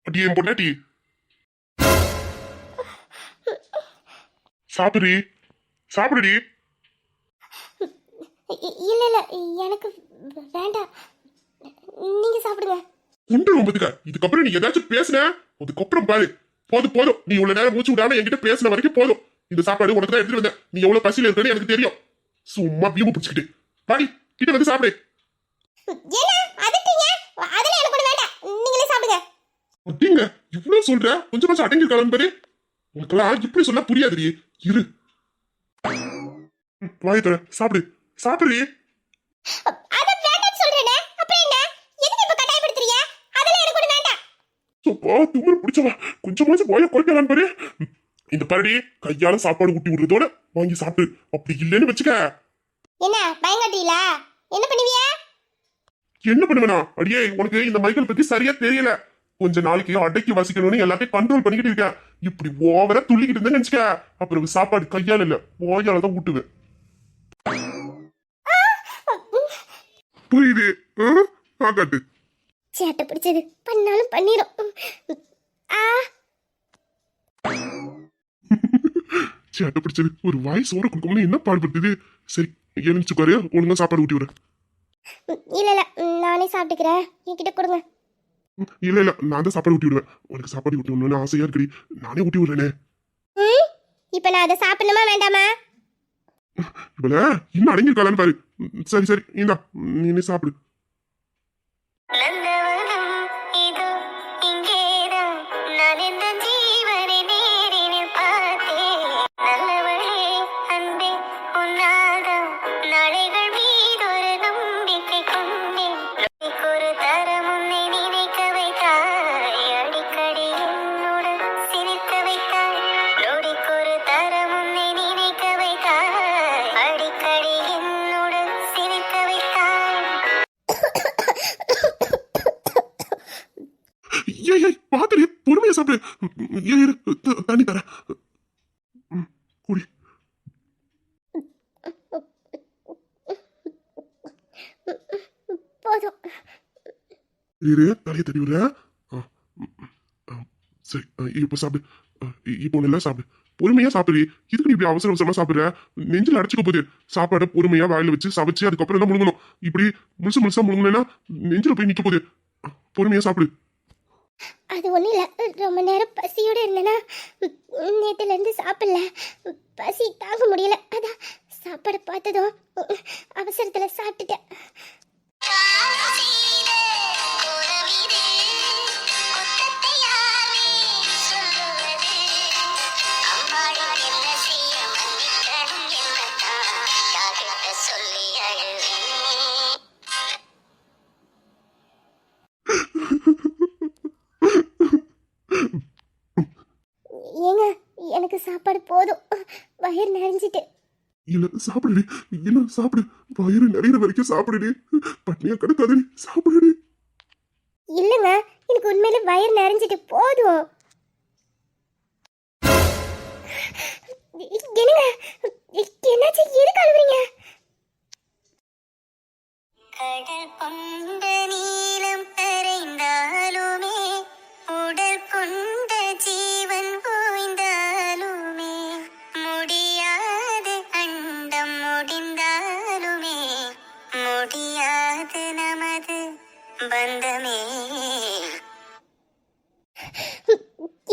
அடி என் பொண்டாட்டி. சாப்பிடுடி சாப்பிடுடி. இல்ல இல்ல எனக்கு வேண்டாம், நீங்க சாப்பிடுங்க. உண்டு ரொம்பதுக்கா, இதுக்கப்புறம் நீ ஏதாச்சும் பேசுன அதுக்கப்புறம் பாரு. போதும் போதும், நீ இவ்வளவு நேரம் மூச்சு விடாம என்கிட்ட பேசின வரைக்கும் போதும். இந்த சாப்பாடு உனக்கு தான் எடுத்துட்டு வந்தேன். நீ எவ்வளவு பசியில இருக்கன்னு எனக்கு தெரியும். சும்மா வீம்பு பிடிச்சிக்கிட்டு பாடி கிட்ட வந்து சாப்பிடு. ஏன்னா அதட்டீங்க, அதெல்லாம் எனக்கு ஒண்ணு வேண்டாம், நீங்களே சாப்பிடுங்க. அப்படிங்க இவ்வளவு சொல்ற, கொஞ்சமாச்சும் அடங்கி இருக்கலாம் பாரு. உனக்கெல்லாம் இப்படி சொன்னா புரியாதுடி. இரு வாயத்தர சாப்பிடு சாப்பிடு. அத வேண்டாம்னு சொல்றேனே, அப்புறம் என்ன? எதுக்கு இப்ப கட்டாயப்படுத்துறீங்க? அதெல்லாம் எனக்கு ஒண்ணு வேண்டாம். சோப்பா திமிரு பிடிச்சவா, கொஞ்சமாச்சும் போய குறைக்கலாம் பாரு. இந்த பரடி கையால சாப்பாடு ஊட்டி விடுறதோட வாங்கி சாப்பிடு. அப்படி இல்லைன்னு வச்சுக்க. என்ன பயங்காட்டீங்களா? என்ன பண்ணுவீங்க? என்ன பண்ணுவேனா? அடியே உனக்கு இந்த மைக்கேல் பத்தி சரியா தெரியல. கொஞ்ச நாளைக்கு அடக்கி வசிக்கணும்னு எல்லாத்தையும் கண்ட்ரோல் பண்ணிக்கிட்டு இருக்கேன். இப்படி ஓவரா துள்ளிக்கிட்டு இருந்தேன்னு நினைச்சுக்க, அப்புறம் சாப்பாடு கையால இல்ல வாயால தான் ஊட்டுவேன். புரியுது? காட்டு சேட்டை பிடிச்சது பண்ணாலும் பண்ணிரும். ஆ சேட்டை பிடிச்சது ஒரு வாய் சோற கொடுக்கணும்னு என்ன பாடுபடுத்துது. சரி எழுந்துச்சுக்காரு, ஒழுங்கா சாப்பாடு ஊட்டி விடுறேன். இல்ல இல்ல நானே சாப்பிட்டுக்கிறேன், என்கிட்ட கொடுங்க. இல்ல இல்ல நான் தான் சாப்பாடு ஊட்டி விடுவேன். உனக்கு சாப்பாடு ஊட்டி விடணும்னு ஆசையா இருக்குடி, நானே ஊட்டி விடுறேனே. இப்ப நான் அதை சாப்பிடணுமா வேண்டாமா? இவள இன்னும் அடங்கிருக்காளான்னு பாரு. சரி சரி இந்தா நீ சாப்பிடு. நந்தவனம் இதோ இங்கேதான், நான் இந்த ஜீவனை நேரில் பார்த்தேன். நல்லவளே அன்பே உன்னாதான், நாளைகள் மீதொரு நம்பிக்கை கொண்டேன். நொடிக்கொரு தரம் உன்னை நினைக்க வைத்தாய், அடிக்கடி என்னுடன் சிரிக்க வைத்தாய். நொடிக்கொரு தரம் உன்னை நினைக்க வைத்தாய், அடிக்கடி என்னுடன் சிரிக்க வைத்தாய். ஏய் பாத்துரு, பொறுமையா சாப்பிடு. இரு தண்ணி தரேன் குடி. போதும். இரு தலையை தட்டி விடுற. சரி இப்ப சாப்பிடு. இப்போ நல்லா சாப்பிடு, பொறுமையா சாப்பிடு. இதுக்கு நீ இப்படி அவசர அவசரமா சாப்பிடுற? நெஞ்சில் அடைச்சுக்க போகுது. சாப்பாடை பொறுமையா வாயில வச்சு சமைச்சு அதுக்கப்புறம் தான் முழுங்கணும். இப்படி முழுசு முழுசா முழுங்கினா நெஞ்சில போய் நிக்க போகுது. பொறுமையா சாப்பிடு. அது ஒண்ணும் இல்ல, ரொம்ப நேரம் பசியோட இருந்தேன்னா நேத்துல இருந்து சாப்பிடல, பசி தாங்க முடியல, அதான் சாப்பாடு பார்த்ததும் அவசரத்துல சாப்பிட்டுட்டேன். சொல்லி அழுவேன். ஏங்க எனக்கு சாப்பாடு போதும், வயிறு நிறைஞ்சிட்டு. இல்ல சாப்பிடுடி, இல்ல சாப்பிடு. வயிறு நிறைய வரைக்கும் சாப்பிடுடி. பட்னியா கிடக்காதடி, சாப்பிடுடி. இல்லைங்க எனக்கு உண்மையில வயிறு நிறைஞ்சிட்டு போதும். என்னங்க என்னாச்சு, எதுக்கு அழுவுறீங்க? கடல் கொண்ட நீளம் கரைந்தாலுமே, உடல் கொண்ட ஜீவன் ஓய்ந்தாலுமே, முடியாது அண்டம் முடிந்தாலுமே, முடியாது நமது பந்தமே.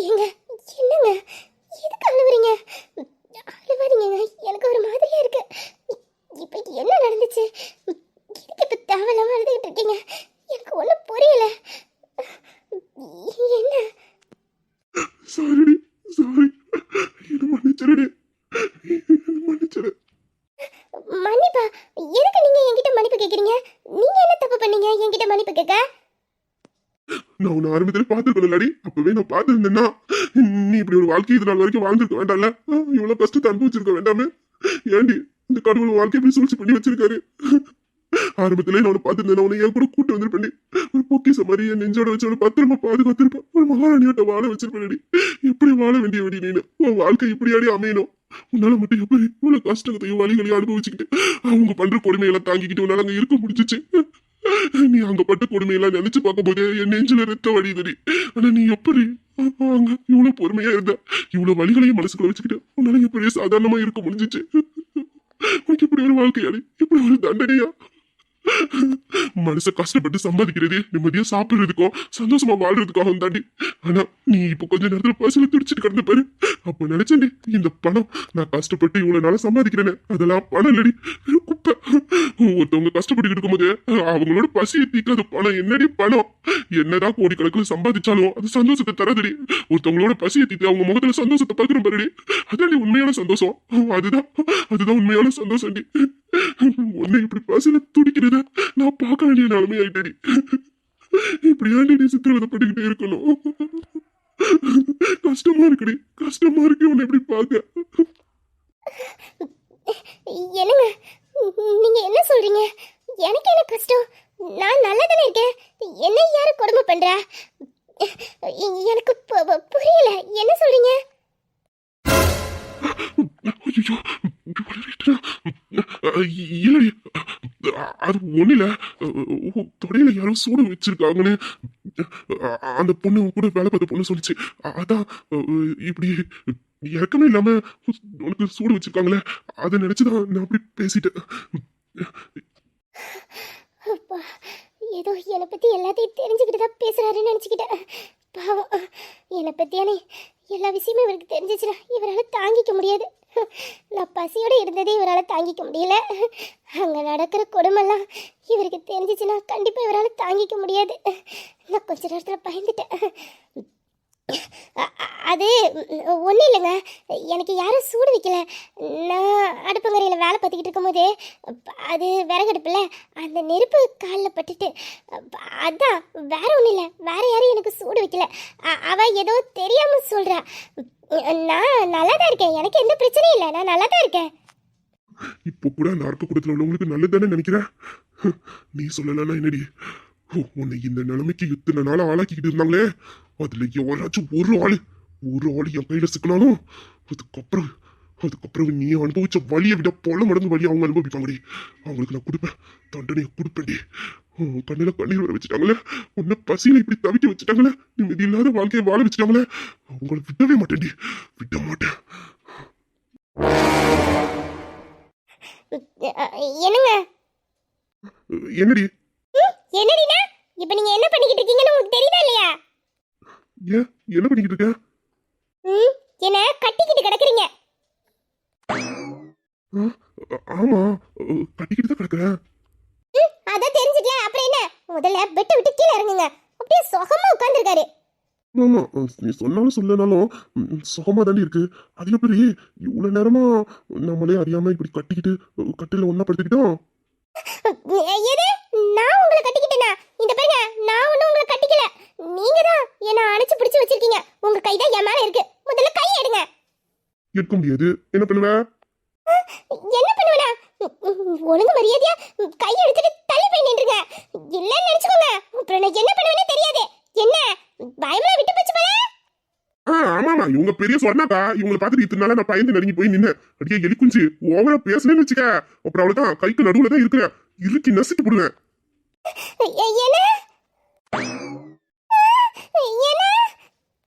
ஏங்க என்னங்க எதுக்கு அழுவுறீங்க? அழுவாதீங்க, எனக்கு ஒரு மாதிரியா இருக்கு. இப்ப என்ன நடந்துச்சு? எதுக்கு இப்ப தேவையில்லாம அழுதுகிட்டு இருக்கீங்க? எனக்கு ஒண்ணும் புரியல. என்ன? சாரிடி சாரி, என்ன மன்னிச்சிருடி, மன்னிச்சிரு. மன்னிப்பா? எதுக்கு நீங்க என்கிட்ட மன்னிப்பு கேக்குறீங்க? நீங்க என்ன தப்பு பண்ணீங்க என்கிட்ட மன்னிப்பு கேட்க? நான் உன்னை ஆரம்பத்துல பாத்துருக்கணும்லடி. அப்பவே நான் பாத்துருந்தேன்னா நீ இப்படி ஒரு வாழ்க்கை இது நாள் வரைக்கும் வாழ்ந்துருக்க வேண்டாம்ல. இவ்வளவு கஷ்டத்தை அனுபவிச்சிருக்க வேண்டாமே. ஏண்டி இந்த கடவுள் வாழ்க்கை போய் சூழ்ச்சி பண்ணி வச்சிருக்காரு. ஆரம்பத்துல நான் உன்னை பாத்துருந்தேன், உன்னை என் கூட கூட்டு வந்திருப்பேன். ஒரு பொக்கிச மாதிரி என் நெஞ்சோட வச்சு பத்திரமா பாதுகாத்திருப்பேன். ஒரு மகாராணியோட வாழ வச்சிருப்பேன். எப்படி வாழ வேண்டிய வழி நீனு? உன் வாழ்க்கை இப்படியாடி அமையணும். உன்னால மட்டும் எப்படி இவ்வளவு கஷ்டத்தையும் வழிகளையும் அனுபவிச்சுக்கிட்டு அவங்க பண்ற கொடுமையெல்லாம் தாங்கிக்கிட்டு உன்னால அங்க இருக்க முடிஞ்சிச்சு. நீ அங்க பட்ட கொடுமையெல்லாம் நினைச்சு பார்க்கும்போது என் நெஞ்சில ரத்த வழியுதுடி. ஆனா நீ எப்படி அங்க இவ்வளவு பொறுமையா இருந்த, இவ்வளவு வழிகளையும் மனசுக்குள்ள வச்சுக்கிட்டு உன்னால எப்படி சாதாரணமா இருக்க முடிஞ்சிச்சு? உனக்கு இப்படி ஒரு வாழ்க்கையாடி, இப்படி ஒரு தண்டனையா? மனச கஷ்டப்பட்டு சம்பாதிக்கிறது நிம்மதியா சாப்பிடுறதுக்கும் சந்தோஷமா வாழ்றதுக்காகவும் தாண்டி. ஆனா நீ இப்ப கொஞ்ச நேரத்துல பஸ்ல துடிச்சிட்டு கிடந்த பாரு. அப்ப நினைச்சேன்டி, இந்த பணம் நான் கஷ்டப்பட்டு இவ்வளவு நாள சம்பாதிக்கிறேன்னு அதெல்லாம் பணம் இல்லடி, வெறும் குப்பை. ஒருத்தவங்க கஷ்டப்பட்டு இருக்கும்போது அவங்களோட பசியை தீக்காத பணம் என்னடி பணம்? என்னதான் கோடிக்கணக்கில் சம்பாதிச்சாலும் அது சந்தோஷத்தை தரதுடி. ஒருத்தவங்களோட பசியை தீத்து அவங்க முகத்துல சந்தோஷத்தை பாக்குற பாருடி, அதான் உண்மையான சந்தோஷம். அதுதான் உண்மையான சந்தோஷம்டி. உன்னை இப்படி பசில துடிக்கிறத நான் பார்க்க வேண்டிய நிலைமை ஆயிட்டேடி. இப்படி ஏன்டி சித்திரவதைப்பட்டுக்கிட்டே இருக்கணும்? கஷ்டமா இருக்குடி, கஷ்டமா இருக்கு உன்னை எப்படி பார்க்க. என்னங்க நீங்க என்ன சொல்றீங்க? எனக்கு என்ன கஷ்டம்? நான் நல்லா தானே இருக்கேன். என்ன யாரு கொடுமை பண்றா? எனக்கு புரியல. என்ன சொல்றீங்க? ஐயோ, இல்லடி, அது ஒண்ணுல தொடையில யாரோ சூடு வச்சிருக்காங்கன்னு அந்த பொண்ணு கூட வேலை பார்த்த பொண்ணு சொல்லிச்சு. அதான் இப்படி இறக்கமே இல்லாம உனக்கு சூடு வச்சிருக்காங்களே, அதை நினைச்சுதான் நான் அப்படி பேசிட்டேன். அப்பா, ஏதோ என்னை பத்தி எல்லாத்தையும் தெரிஞ்சுக்கிட்டு தான் பேசுறாருன்னு நினைச்சுக்கிட்டேன். பாவம், என்னை பத்தியானே எல்லா விஷயமும் இவருக்கு தெரிஞ்சிச்சுன்னா இவரால் தாங்கிக்க முடியாது. நான் பசியோட இருந்ததே இவரால் தாங்கிக்க முடியல. அங்கே நடக்கிற கொடுமெல்லாம் இவருக்கு தெரிஞ்சிச்சுன்னா கண்டிப்பாக இவரால் தாங்கிக்க முடியாது. நான் கொஞ்ச நேரத்தில் பயந்துட்டேன். அது ஒன்றும் இல்லைங்க, எனக்கு யாரும் சூடு வைக்கல. நான் அடுப்பங்கரையில் வேலை பார்த்துக்கிட்டு இருக்கும்போது அது விறகடுப்பில் அந்த நெருப்பு காலில் பட்டுட்டு, அதான் வேற ஒன்றும் இல்லை. வேற யாரும் எனக்கு சூடு வைக்கல. அவள் ஏதோ தெரியாமல் சொல்கிறா. நான் நல்லா தான் இருக்கேன், எனக்கு எந்த பிரச்சனையும் இல்லை, நான் நல்லா தான் இருக்கேன். இப்போ கூட அந்த அர்க்க கூடத்துல உள்ளவங்களுக்கு நல்லதுதானே நினைக்கிறேன். நீ சொல்லலன்னா என்னடி, உன்னை இந்த நிலைமைக்கு இத்தனை நாள ஆளாக்கிக்கிட்டு இருந்தாங்களே, அதுல யாராச்சும் ஒரு ஆளு என் கையில சிக்கனாலும் அதுக்கப்புறம் நீ அனுபவிச்ச வழியை விட பல மடங்கு வழி அவங்க அனுபவிப்பாங்கடி. அவங்களுக்கு நான் கொடுப்பேன், தண்டனையை கொடுப்பேன்டி. கண்ணில கண்ணீர் வர வச்சுட்டாங்களே, உன்னை பசியில இப்படி தவிக்க வச்சுட்டாங்களே, நிம்மதி இல்லாத வாழ்க்கையை வாழ வச்சுட்டாங்களே, அவங்களை விடவே மாட்டேன்டி, விட மாட்டேன். என்னங்க? என்னடி? என்னடினா இப்போ நீங்க என்ன பண்ணிக்கிட்டு இருக்கீங்கன்னு உங்களுக்கு தெரியுதா இல்லையா? ஏன் என்ன பண்ணிக்கிட்டு இருக்க? என்ன கட்டிக்கிட்டு கிடக்குறீங்க? ஆமா, கட்டிக்கிட்டு தான் கிடக்குறேன். அத தெரிஞ்சுக்கல அப்புறம் என்ன? முதல்ல பெட்ட விட்டு கீழ இறங்குங்க. அப்படியே சுகமா உட்கார்ந்திருக்காரு. ஆமா, நீ சொன்னாலும் சொல்லனாலும் சுகமா தாண்டி இருக்கு. அதுல பெரிய இவ்வளவு நேரமா நம்மளே அறியாம இப்படி கட்டிக்கிட்டு கட்டில ஒன்னா படுத்துக்கிட்டோம். எது? நான் உங்களை கட்டிக்கிட்டேனா? இந்த பாருங்க, நான் ஒண்ணும் உங்களை கட்டிக்கல. நீங்க தான் என்ன அணைச்சு பிடிச்சு வச்சிருக்கீங்க. உங்க கை தான் என் மேல இருக்கு. முதல்ல கை எடுங்க. எடுக்க முடியாது. என்ன பண்ணுவ? என்ன பண்ணுவனா? ஒழுங்கு மரியாதையா கை எடுத்துட்டு தள்ளி போய் நின்றுங்க. இல்லன்னு நினைச்சுக்கோங்க, அப்புறம் நான் என்ன பண்ணுவேனே தெரியாது. என்ன பயமா விட்டு போச்சு போல? ஆமாமா, இவங்க பெரிய சொன்னாக்கா இவங்களை பார்த்துட்டு இத்தனால நான் பயந்து நடுங்கி போய் நின்னேன். அடியே எலி குஞ்சு ஓவரா பேசுனேன்னு வச்சுக்க, அப்புறம் அவ்வளவுதான், கைக்கு நடுவுல தான் இருக்கிறேன், இறுக்கி நசிட்டு போடுவேன்.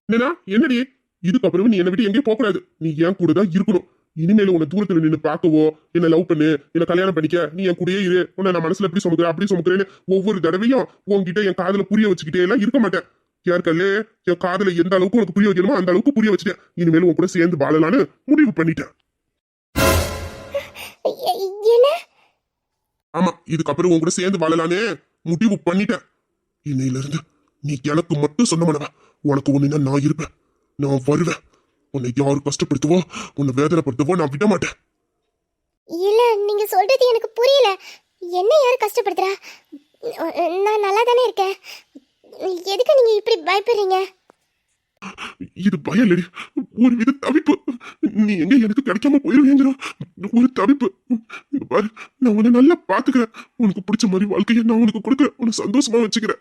என்னன்னா என்னடி, இதுக்கப்புறம் நீ என்னை விட்டு எங்கேயும் போக கூடாது. நீ என் கூட தான் இருக்கணும். இனிமேல உன்னை தூரத்துல நின்று பார்க்கவோ, என்ன லவ் பண்ணு, என்ன கல்யாணம் பண்ணிக்க, நீ என் கூடயே இரு, உன்னை நான் மனசுல எப்படி சுமக்கிறேன் அப்படி சுமக்கிறேன்னு ஒவ்வொரு தடவையும் உன்கிட்ட என் காதுல புரிய வச்சுக்கிட்டே எல்லாம் இருக்க மாட்டேன். யாருக்கல்ல என் காதுல எந்த அளவுக்கு உனக்கு புரிய வைக்கணுமோ அந்த அளவுக்கு புரிய வச்சுட்டேன். இனிமேல் உன் கூட சேர்ந்து வாழலான்னு முடிவு பண்ணிட்டேன். ஆமா, இதுக்கப்புறம் உன் கூட சேர்ந்து வாழலான்னு முடிவு பண்ணிட்டேன். இன்னையில இருந்து நீ எனக்கு மட்டும் சொந்தமானவ. உனக்கு ஒண்ணுன்னா நான் இருப்பேன், நான் வருவேன். உன்னை யாரு கஷ்டப்படுத்துவோ, உன்னை வேதனைப்படுத்துவோ நான் விட மாட்டேன். இல்ல, நீங்க சொல்றது எனக்கு புரியல. என்ன யாரு கஷ்டப்படுத்துறா? நான் நல்லா தானே இருக்கேன். எதுக்கு நீங்க இப்படி பயப்படுறீங்க? இது பயம் இல்லடி, ஒரு வித தவிப்பு. நீ எங்க எனக்கு கிடைக்காம போயிருவேங்கிற ஒரு தவிப்பு. பாரு, நான் உன்னை நல்லா பாத்துக்கிறேன். உனக்கு பிடிச்ச மாதிரி வாழ்க்கையை நான் உனக்கு கொடுக்குறேன். உன்னை சந்தோஷமா வச்சுக்கிறேன்.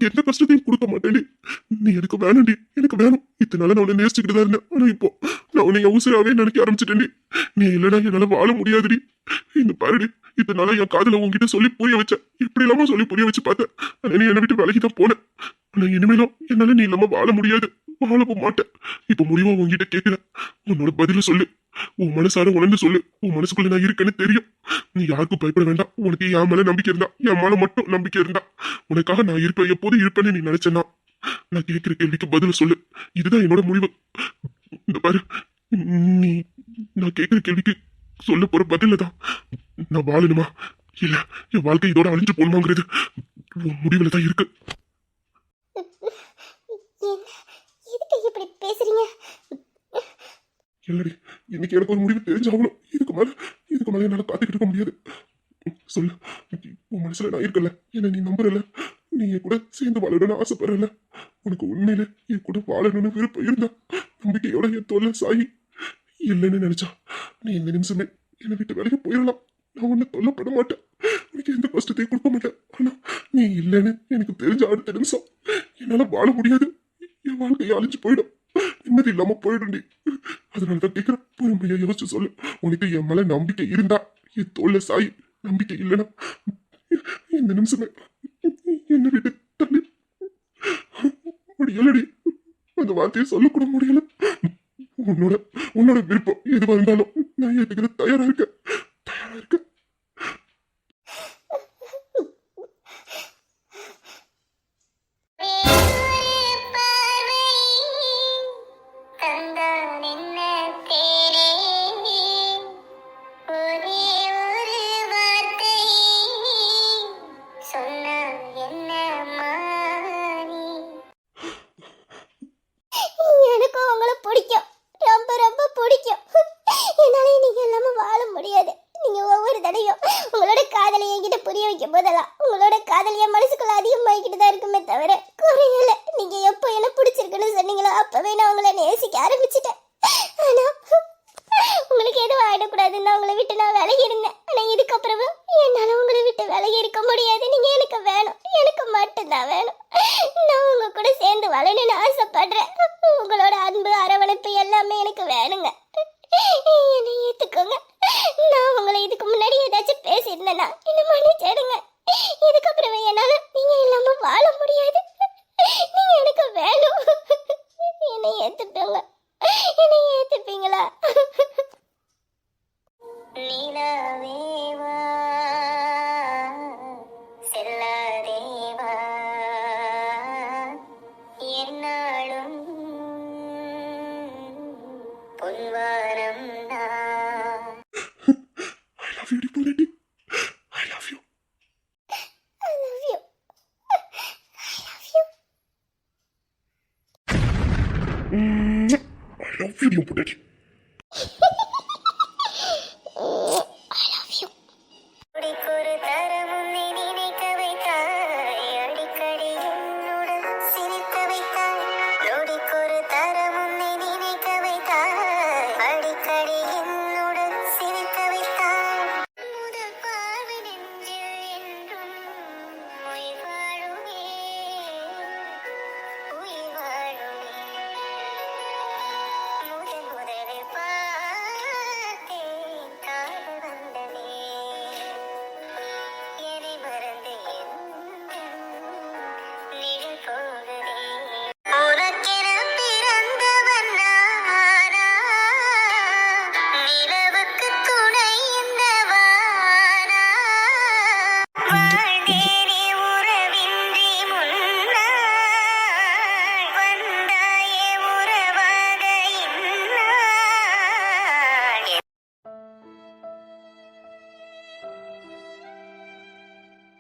எந்த கஷ்டத்தையும் கொடுக்க மாட்டேன்டி. நீ எனக்கு வேணும்டி, எனக்கு வேணும். இத்தனால நான் உன்னை நேசிச்சுக்கிட்டு தான் இருந்தேன். ஆனா இப்போ நான் உன்னை உசுராவே நினைக்க ஆரம்பிச்சிட்டேன்டி. நீ இல்லைன்னா என்னால வாழ முடியாதுடி. இந்த பாருடி, இதனால என் காதல உன்கிட்ட சொல்லி புரிய வச்சேன். இப்படி இல்லாம சொல்லி புரிய வச்சு பார்த்தேன். ஆனா நீ என்னை விட்டு விலகி தான் போன. ஆனா இனிமேலும் என்னால நீ இல்லாம வாழ முடியாது, வாழவும் மாட்டேன். இப்ப முடிவா உன்கிட்ட கேட்கிறேன். உன்னோட பதில சொல்லு. உன் மனசார உணர்ந்து சொல்லு. உன் மனசுக்குள்ள நான் இருக்கேன்னு தெரியும். நீ யாருக்கும் பயப்பட வேண்டாம். உனக்கு என் மேல நம்பிக்கை இருந்தா, என் மேல மட்டும் நம்பிக்கை இருந்தா, உனக்காக நான் இருப்பேன், எப்போதும் இருப்பேன்னு நீ நினைச்சேன்னா நான் கேட்கிற கேள்விக்கு பதில சொல்லு. இதுதான் என்னோட முடிவு. இந்த பாரு, நீ நான் கேட்கிற கேள்விக்கு சொல்ல போற பதில தான் நான் வாழணுமா இல்ல என் வாழ்க்கை இதோட அழிஞ்சு போகணுமாங்கிறது உன் முடிவுல தான் இருக்கு. எதுக்கு இப்படி பேசுறீங்க? இல்லடி, இன்னைக்கு எனக்கு ஒரு முடிவு தெரிஞ்சாகணும். இதுக்கு மேல என்னால காத்துக்கிட்டு இருக்க முடியாது. சொல்லு, உன் மனசுல நான் இருக்கல, என்ன நீ நம்புறல, நீ என் கூட சேர்ந்து வாழணும்னு ஆசைப்படுறல, உனக்கு உண்மையில என் கூட வாழணும்னு விருப்பம் இருந்தா நம்பிக்கையோட என் தோல்ல சாயி. இல்லைன்னு நினைச்சா நீ இந்த நிமிஷமே என்னை விட்டு விலகி போயிடலாம். நான் உன்னை தொல்லப்பட மாட்டேன், உனக்கு எந்த கஷ்டத்தையும் கொடுக்க மாட்டேன். ஆனா நீ இல்லைன்னு எனக்கு தெரிஞ்ச அடுத்த நிமிஷம் என்னால வாழ முடியாது. என் வாழ்க்கையை அழிஞ்சு போயிடும், நிம்மதி இல்லாம போயிடும். அதனாலதான் கேட்கிறேன், பொறுமையா யோசிச்சு சொல்லு. உனக்கு என் மேல நம்பிக்கை இருந்தா என் தோல்ல சாயி, நம்பிக்கை இல்லைன்னா இந்த நிமிஷமே என்னை விட்டு தள்ளி. முடியலடி, அந்த வார்த்தையை சொல்லக்கூட முடியல. உன்னோட விருப்பம் எதுவா இருந்தாலும் நான் ஏத்துக்கிற தயாரா இருக்கேன். எனக்கும் உங்களை பிடிக்கும், ரொம்ப ரொம்ப பிடிக்கும். என்னால நீங்க இல்லாம வாழ முடியாது. நீங்க ஒவ்வொரு தடையும் உங்களோட காதலை என்கிட்ட புரிய வைக்கும் போதெல்லாம் உங்களோட காதல் என் மனசுக்குள்ள அதிகமாகிக்கிட்டு தான் இருக்குமே தவிர குறையல. நீங்க எப்போ என்ன பிடிச்சிருக்குன்னு சொன்னீங்களோ அப்பவே நான் உங்களை நேசிக்க ஆரம்பிச்சிட்டேன். ஆனா உங்களுக்கு எதுவும் ஆயிடக்கூடாதுன்னு உங்களை விட்டு நான் விலகி இருந்தேன். ஆனா இதுக்கப்புறமும் என்னால உங்களை விட்டு விலகி இருக்க முடியாது. நீங்க எனக்கு வேணும், எனக்கு மட்டும்தான் வேணும். நான் உங்க கூட சேர்ந்து வாழணும்னு ஆசைப்படுறேன். உங்களோட அன்பு அரவணைப்பு எல்லாமே எனக்கு வேணுங்க. என்னை ஏத்துக்கோங்க. நான் உங்களை இதுக்கு முன்னாடி ஏதாச்சும் பேசியிருந்தேன்னா என்ன மன்னிச்சிடுங்க. இதுக்கப்புறமே என்னால நீங்க இல்லாம வாழ முடியாது. நீங்க எனக்கு வேணும். என்னை ஏத்துப்பீங்க, என்னை ஏத்துப்பீங்களா? நிலவேவா செல்லாதேவா என்னாலும் பொன்வாரம் நான். I love you, Dipuleti. I love you. I love you. I love you. I love you, Dipuleti.